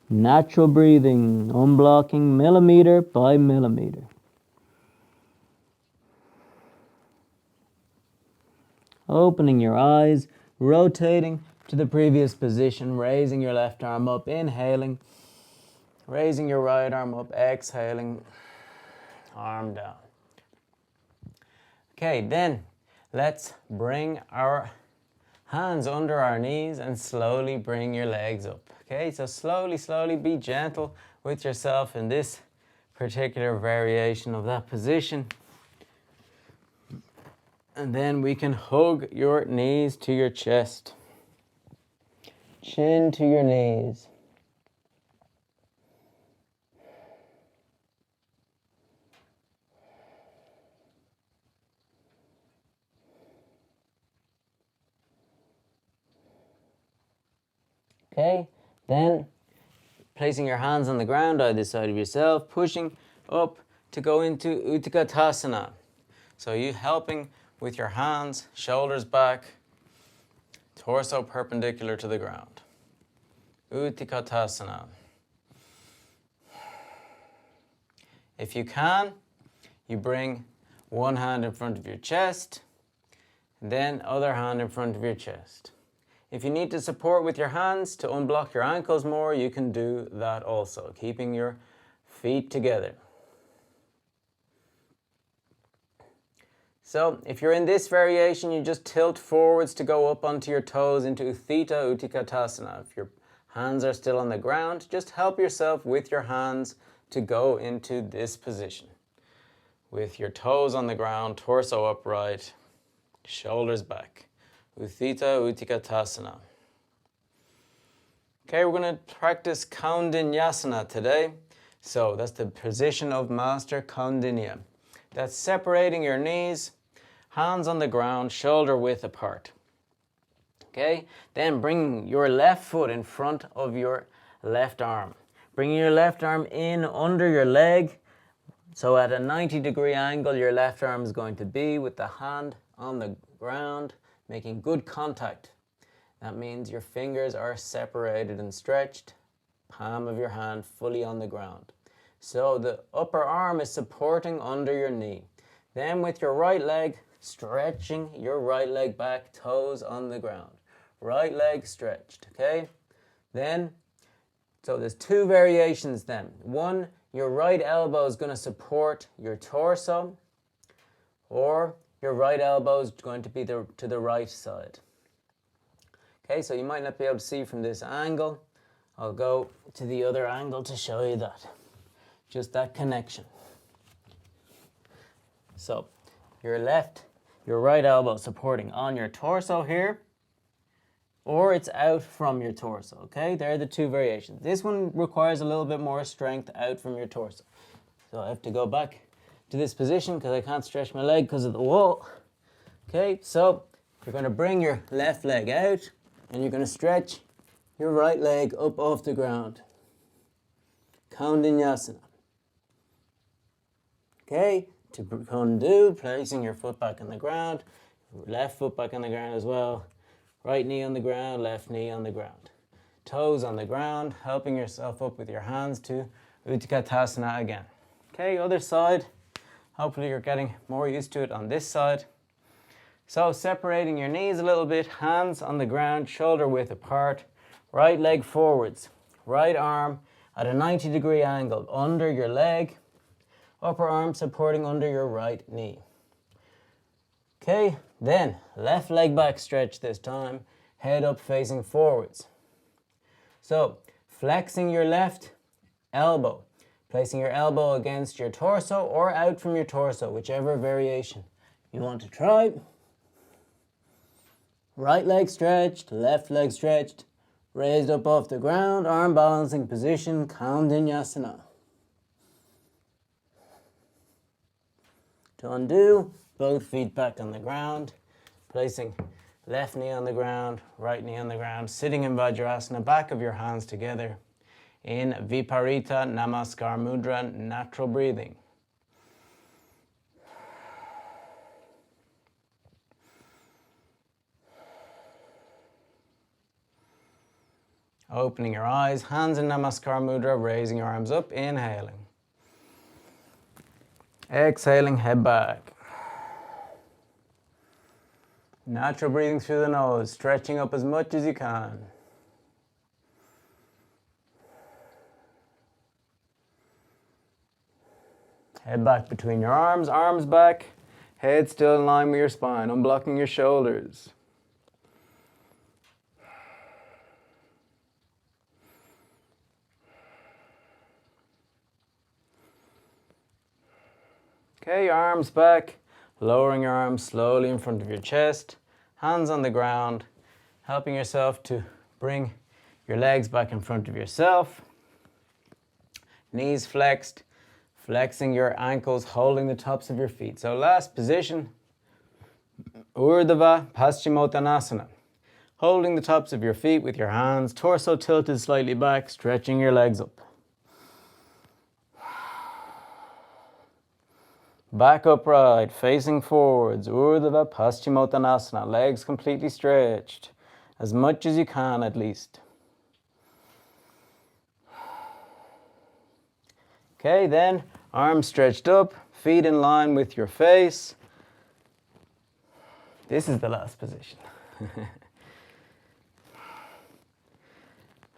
Natural breathing, unblocking millimeter by millimeter. Opening your eyes, rotating to the previous position, raising your left arm up, inhaling, raising your right arm up, exhaling, arm down. Okay, then let's bring our hands under our knees and slowly bring your legs up. Okay, so slowly, be gentle with yourself in this particular variation of that position. And then we can hug your knees to your chest. Chin to your knees. Okay, then placing your hands on the ground either side of yourself, pushing up to go into Utkatasana. So you helping with your hands, shoulders back, Torso perpendicular to the ground. Utkatasana. If you can, you bring one hand in front of your chest, and then other hand in front of your chest. If you need to support with your hands to unblock your ankles more, you can do that also, keeping your feet together. So if you're in this variation, you just tilt forwards to go up onto your toes into Utthita Utkatasana. If your hands are still on the ground, just help yourself with your hands to go into this position. With your toes on the ground, torso upright, shoulders back. Utthita Utkatasana. Okay, we're going to practice Kaundinyasana today. So that's the position of Master Kaundinya. That's separating your knees, hands on the ground, shoulder width apart. Okay, then bring your left foot in front of your left arm. Bringing your left arm in under your leg. So at a 90-degree angle, your left arm is going to be with the hand on the ground, making good contact. That means your fingers are separated and stretched, palm of your hand fully on the ground. So the upper arm is supporting under your knee. Then with your right leg, stretching your right leg back, toes on the ground. Right leg stretched, okay? Then, so there's two variations then. One, your right elbow is going to support your torso, or your right elbow is going to be to the right side. Okay, so you might not be able to see from this angle. I'll go to the other angle to show you that. Just that connection. So, your right elbow supporting on your torso here, or it's out from your torso, okay? They're the two variations. This one requires a little bit more strength out from your torso. So I have to go back to this position because I can't stretch my leg because of the wall. Okay, so you're going to bring your left leg out and you're going to stretch your right leg up off the ground. Kaundinyasana. Okay, to undo, placing your foot back on the ground, left foot back on the ground as well. Right knee on the ground, left knee on the ground. Toes on the ground, helping yourself up with your hands to Utkatasana again. Okay, other side. Hopefully you're getting more used to it on this side. So separating your knees a little bit, hands on the ground, shoulder width apart, right leg forwards, right arm at a 90-degree angle under your leg, upper arm supporting under your right knee. Okay, then left leg back stretch this time, head up facing forwards. So flexing your left elbow, placing your elbow against your torso or out from your torso, whichever variation you want to try. Right leg stretched, left leg stretched, raised up off the ground, arm balancing position, Kaundinyasana. To undo, both feet back on the ground, placing left knee on the ground, right knee on the ground, sitting in Vajrasana, back of your hands together in Viparita Namaskar Mudra, natural breathing. Opening your eyes, hands in Namaskar Mudra, raising your arms up, inhaling. Exhaling, head back. Natural breathing through the nose, stretching up as much as you can. Head back between your arms, arms back, head still in line with your spine, unblocking your shoulders. Okay, arms back, lowering your arms slowly in front of your chest, hands on the ground, helping yourself to bring your legs back in front of yourself. Knees flexed, flexing your ankles, holding the tops of your feet. So last position, Urdhva Paschimottanasana. Holding the tops of your feet with your hands, torso tilted slightly back, stretching your legs up. Back upright, facing forwards, Urdhva Paschimottanasana, legs completely stretched. as much as you can at least. Okay, then arms stretched up, feet in line with your face. This is the last position.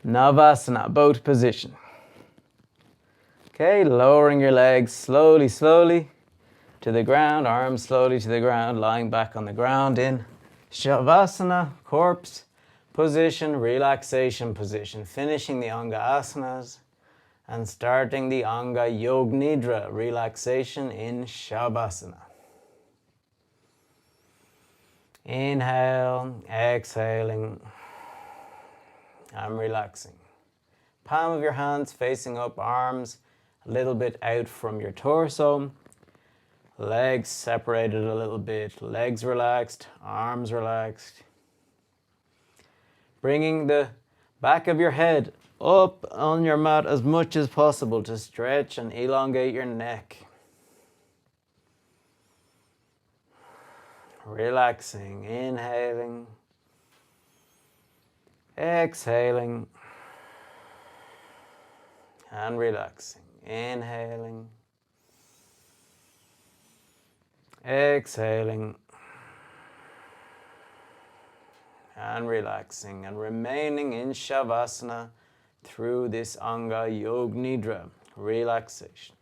Navasana, boat position. Okay, lowering your legs slowly, slowly to the ground, arms slowly to the ground, lying back on the ground in Shavasana, corpse position, relaxation position, finishing the Anga asanas and starting the Anga Yog Nidra, relaxation in Shavasana. Inhale, exhaling, I'm relaxing. Palm of your hands facing up, arms a little bit out from your torso. Legs separated a little bit, legs relaxed, arms relaxed. Bringing the back of your head up on your mat as much as possible to stretch and elongate your neck. Relaxing, inhaling, exhaling, and relaxing. Inhaling, exhaling, and relaxing, and remaining in Shavasana through this Anga Yog Nidra, relaxation.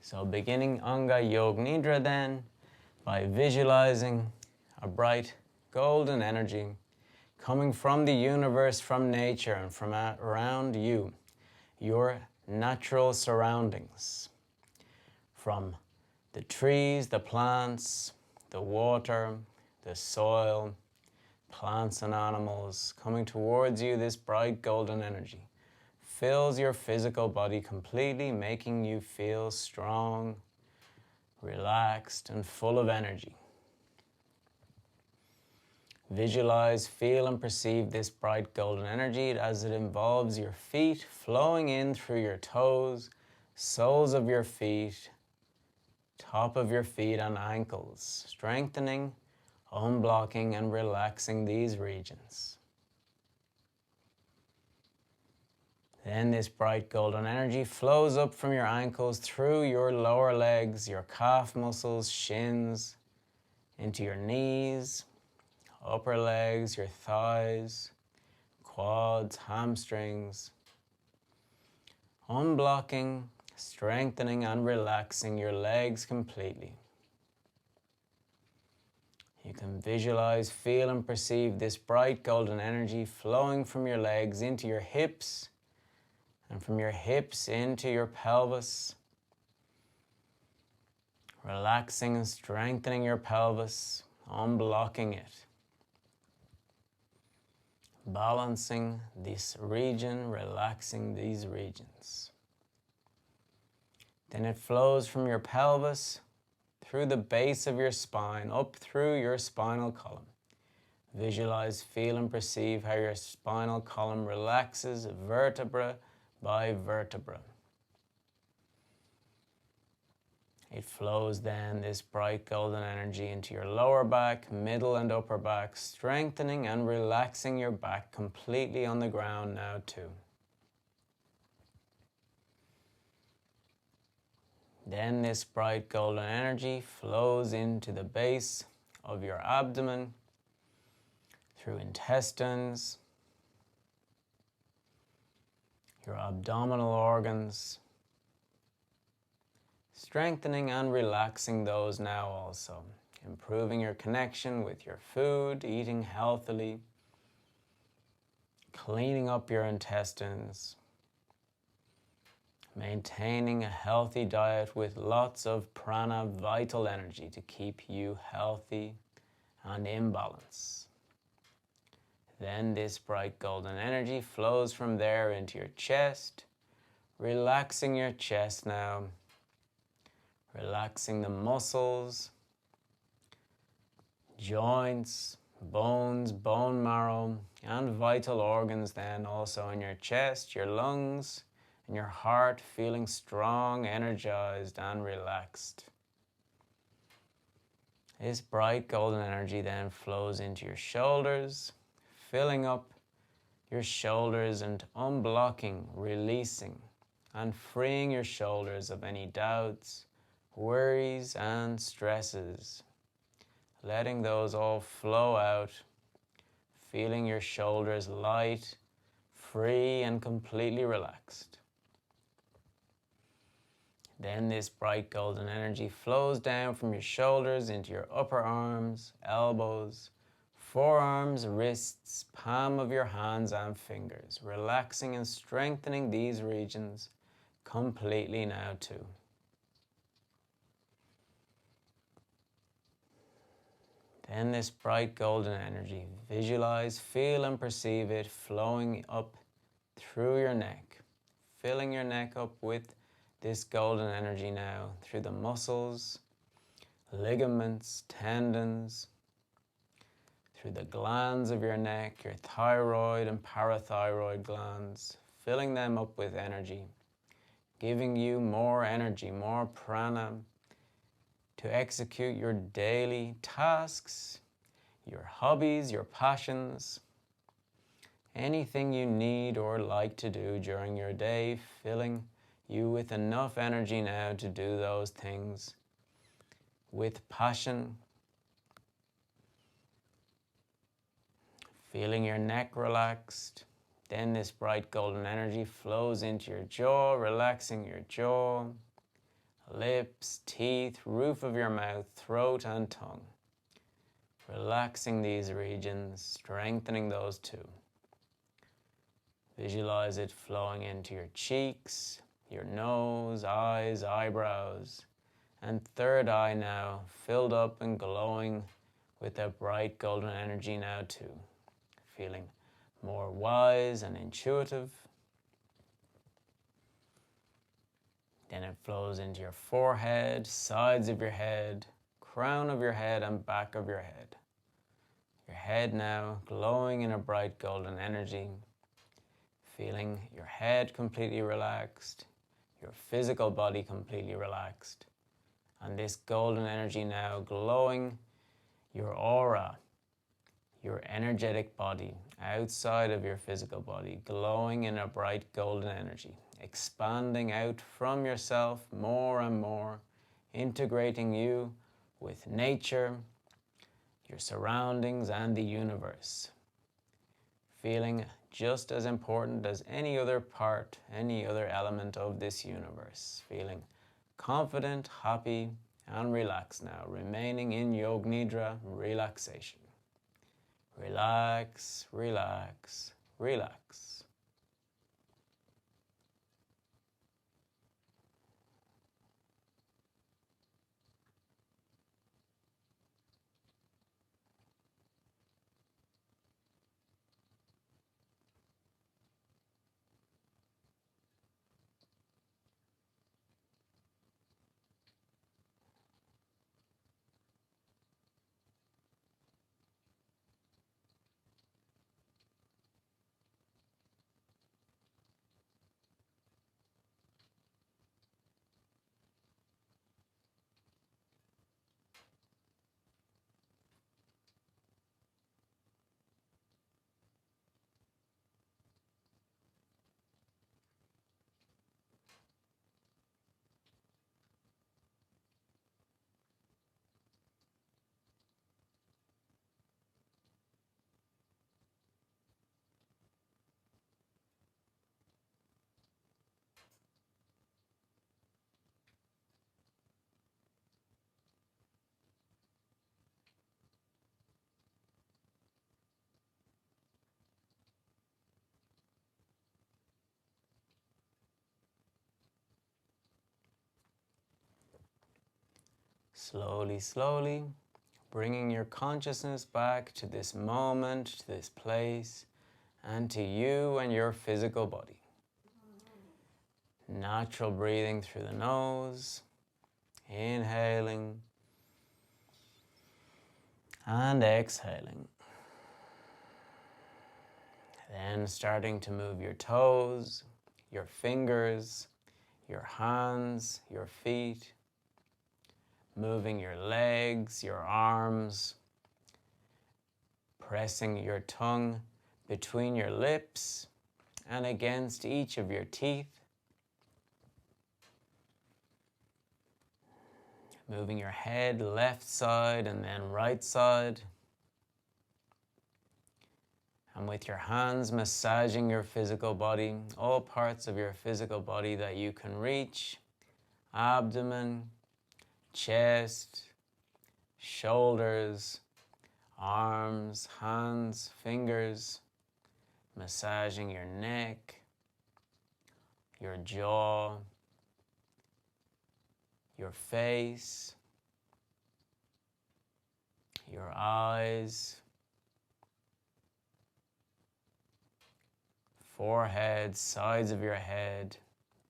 So beginning Anga Yog Nidra then by visualizing a bright golden energy coming from the universe, from nature, and from around you, your natural surroundings, from the trees, the plants, the water, the soil, plants and animals coming towards you. This bright golden energy fills your physical body completely, making you feel strong, relaxed, and full of energy. Visualize, feel, and perceive this bright golden energy as it involves your feet, flowing in through your toes, soles of your feet, top of your feet and ankles, strengthening, unblocking, and relaxing these regions. Then this bright golden energy flows up from your ankles through your lower legs, your calf muscles, shins, into your knees, upper legs, your thighs, quads, hamstrings, unblocking, strengthening, and relaxing your legs completely. You can visualize, feel, and perceive this bright golden energy flowing from your legs into your hips, and from your hips into your pelvis, relaxing and strengthening your pelvis, unblocking it, balancing this region, relaxing these regions. Then it flows from your pelvis through the base of your spine, up through your spinal column. Visualize, feel, and perceive how your spinal column relaxes vertebra by vertebra. It flows then, this bright golden energy, into your lower back, middle and upper back, strengthening and relaxing your back completely on the ground now too. Then this bright golden energy flows into the base of your abdomen, through intestines, your abdominal organs, strengthening and relaxing those now also, improving your connection with your food, eating healthily, cleaning up your intestines, maintaining a healthy diet with lots of prana, vital energy to keep you healthy and in balance. Then this bright golden energy flows from there into your chest, relaxing your chest now, relaxing the muscles, joints, bones, bone marrow, and vital organs then also in your chest, your lungs, in your heart, feeling strong, energized, and relaxed. This bright golden energy then flows into your shoulders, filling up your shoulders and unblocking, releasing, and freeing your shoulders of any doubts, worries, and stresses. Letting those all flow out, feeling your shoulders light, free, and completely relaxed. Then this bright golden energy flows down from your shoulders into your upper arms, elbows, forearms, wrists, palm of your hands and fingers, relaxing and strengthening these regions completely now too. Then this bright golden energy, visualize, feel and perceive it flowing up through your neck, filling your neck up with this golden energy now through the muscles, ligaments, tendons, through the glands of your neck, your thyroid and parathyroid glands, filling them up with energy, giving you more energy, more prana to execute your daily tasks, your hobbies, your passions, anything you need or like to do during your day, filling you with enough energy now to do those things with passion. Feeling your neck relaxed. Then this bright golden energy flows into your jaw, relaxing your jaw, lips, teeth, roof of your mouth, throat and tongue. Relaxing these regions, strengthening those too. Visualize it flowing into your cheeks, your nose, eyes, eyebrows, and third eye now filled up and glowing with that bright golden energy now too. Feeling more wise and intuitive. Then it flows into your forehead, sides of your head, crown of your head, and back of your head. Your head now glowing in a bright golden energy. Feeling your head completely relaxed, your physical body completely relaxed. And this golden energy now glowing your aura, your energetic body outside of your physical body, glowing in a bright golden energy, expanding out from yourself more and more, integrating you with nature, your surroundings, and the universe. Feeling just as important as any other part, any other element of this universe. Feeling confident, happy, and relaxed now, remaining in Yog Nidra, relaxation. Relax, relax, relax. Slowly, slowly, bringing your consciousness back to this moment, to this place, and to you and your physical body. Natural breathing through the nose, inhaling, and exhaling. Then starting to move your toes, your fingers, your hands, your feet, moving your legs, your arms, pressing your tongue between your lips and against each of your teeth. Moving your head left side and then right side. And with your hands massaging your physical body, all parts of your physical body that you can reach. Abdomen, chest, shoulders, arms, hands, fingers. Massaging your neck, your jaw, your face, your eyes, forehead, sides of your head,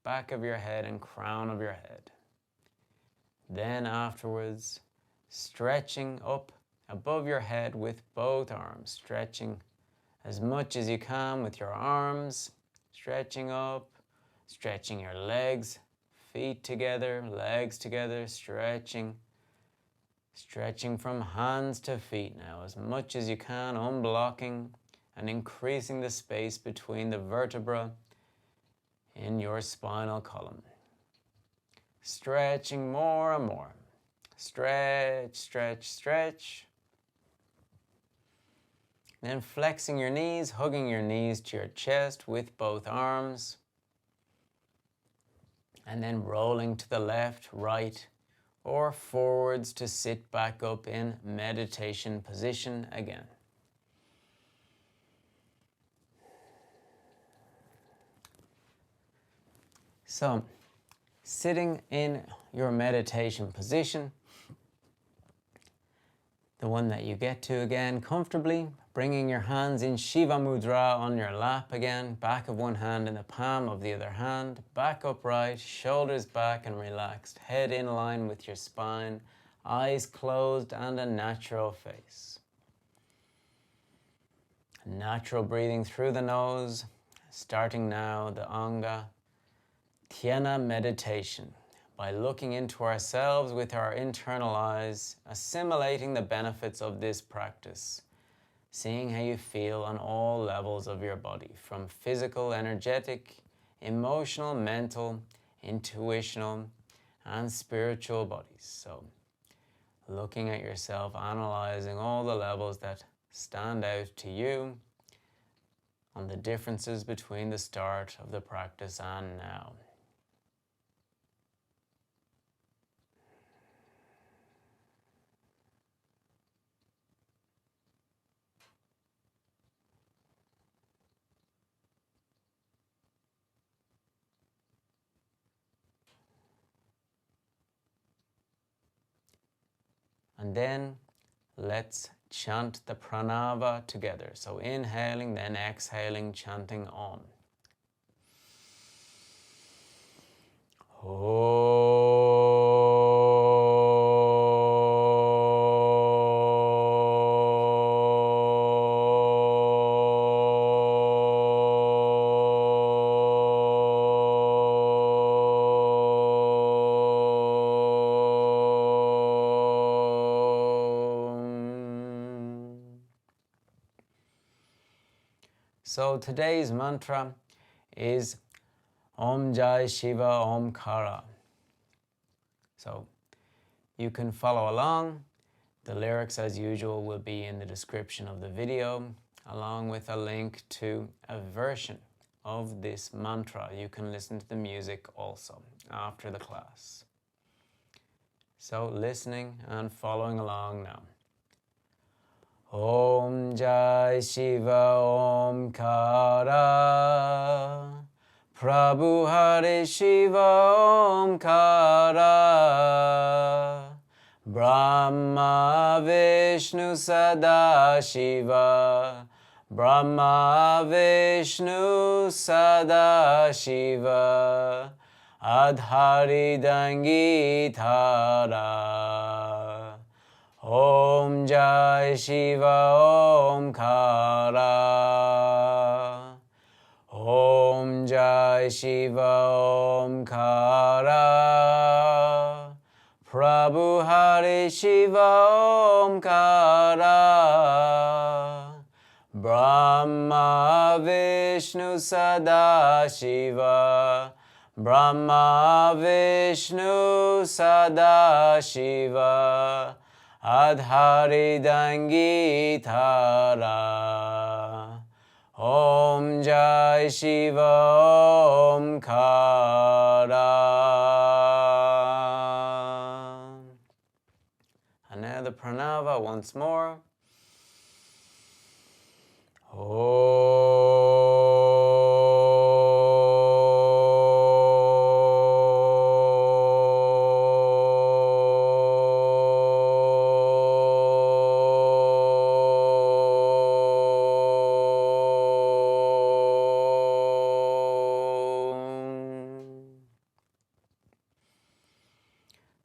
back of your head and crown of your head. Then afterwards, stretching up above your head with both arms, stretching as much as you can with your arms, stretching up, stretching your legs, feet together, legs together, stretching from hands to feet now, as much as you can, unblocking and increasing the space between the vertebra in your spinal column. Stretching more and more. Stretch, stretch, stretch. Then flexing your knees, hugging your knees to your chest with both arms. And then rolling to the left, right, or forwards to sit back up in meditation position again. So, sitting in your meditation position, the one that you get to again comfortably, bringing your hands in Shiva Mudra on your lap again, back of one hand in the palm of the other hand, back upright, shoulders back and relaxed, head in line with your spine, eyes closed and a natural face. Natural breathing through the nose, starting now the Anga Dhyana meditation. By looking into ourselves with our internal eyes, assimilating the benefits of this practice, seeing how you feel on all levels of your body, from physical, energetic, emotional, mental, intuitional, and spiritual bodies. So, looking at yourself, analyzing all the levels that stand out to you on the differences between the start of the practice and now. And then let's chant the pranava together. So inhaling, then exhaling, chanting Om. So today's mantra is Om Jai Shiva Omkara. So you can follow along. The lyrics, as usual, will be in the description of the video, along with a link to a version of this mantra. You can listen to the music also after the class. So listening and following along now. Om Jai Shiva Omkara, Prabhu Hare Shiva Omkara, Brahma Vishnu Sadashiva, Brahma Vishnu Sadashiva, Ardhangi Dhaara. Om Jai Shiva Omkara, Om Jai Jai Shiv Omkara. Prabhu Hari Shiva Omkara. Brahma Vishnu Sadashiva. Brahma Vishnu Sadashiva. Ardhangi Dhaara. Om Jai Shiv Omkara. And now the pranava once more.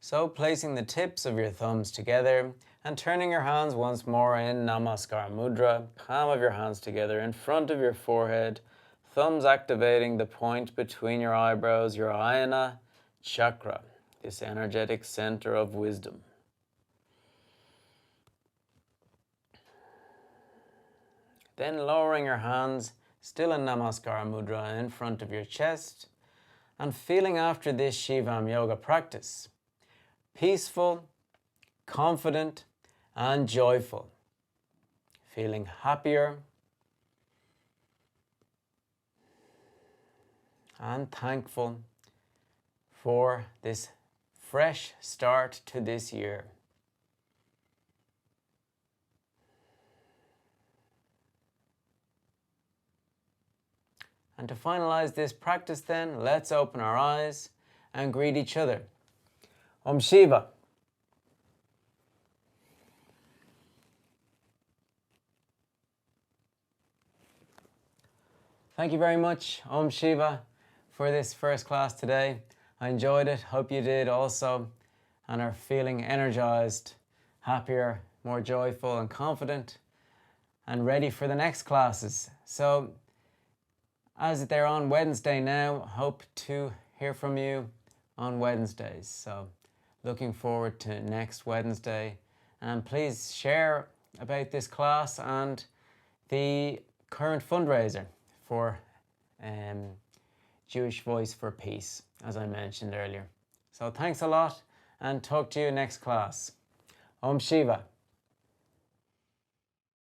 So placing the tips of your thumbs together and turning your hands once more in Namaskar Mudra, palm of your hands together in front of your forehead, thumbs activating the point between your eyebrows, your Ayana chakra, this energetic center of wisdom. Then lowering your hands, still in Namaskar Mudra, in front of your chest, and feeling after this Shivam yoga practice, peaceful, confident, and joyful. Feeling happier and thankful for this fresh start to this year. And to finalize this practice then, let's open our eyes and greet each other. Om Shiva. Thank you very much, Om Shiva, for this first class today. I enjoyed it, hope you did also, and are feeling energized, happier, more joyful and confident, and ready for the next classes. So, as they're on Wednesday now, hope to hear from you on Wednesdays. So, looking forward to next Wednesday. And please share about this class and the current fundraiser for Jewish Voice for Peace, as I mentioned earlier. So thanks a lot and talk to you next class. Om Shiva.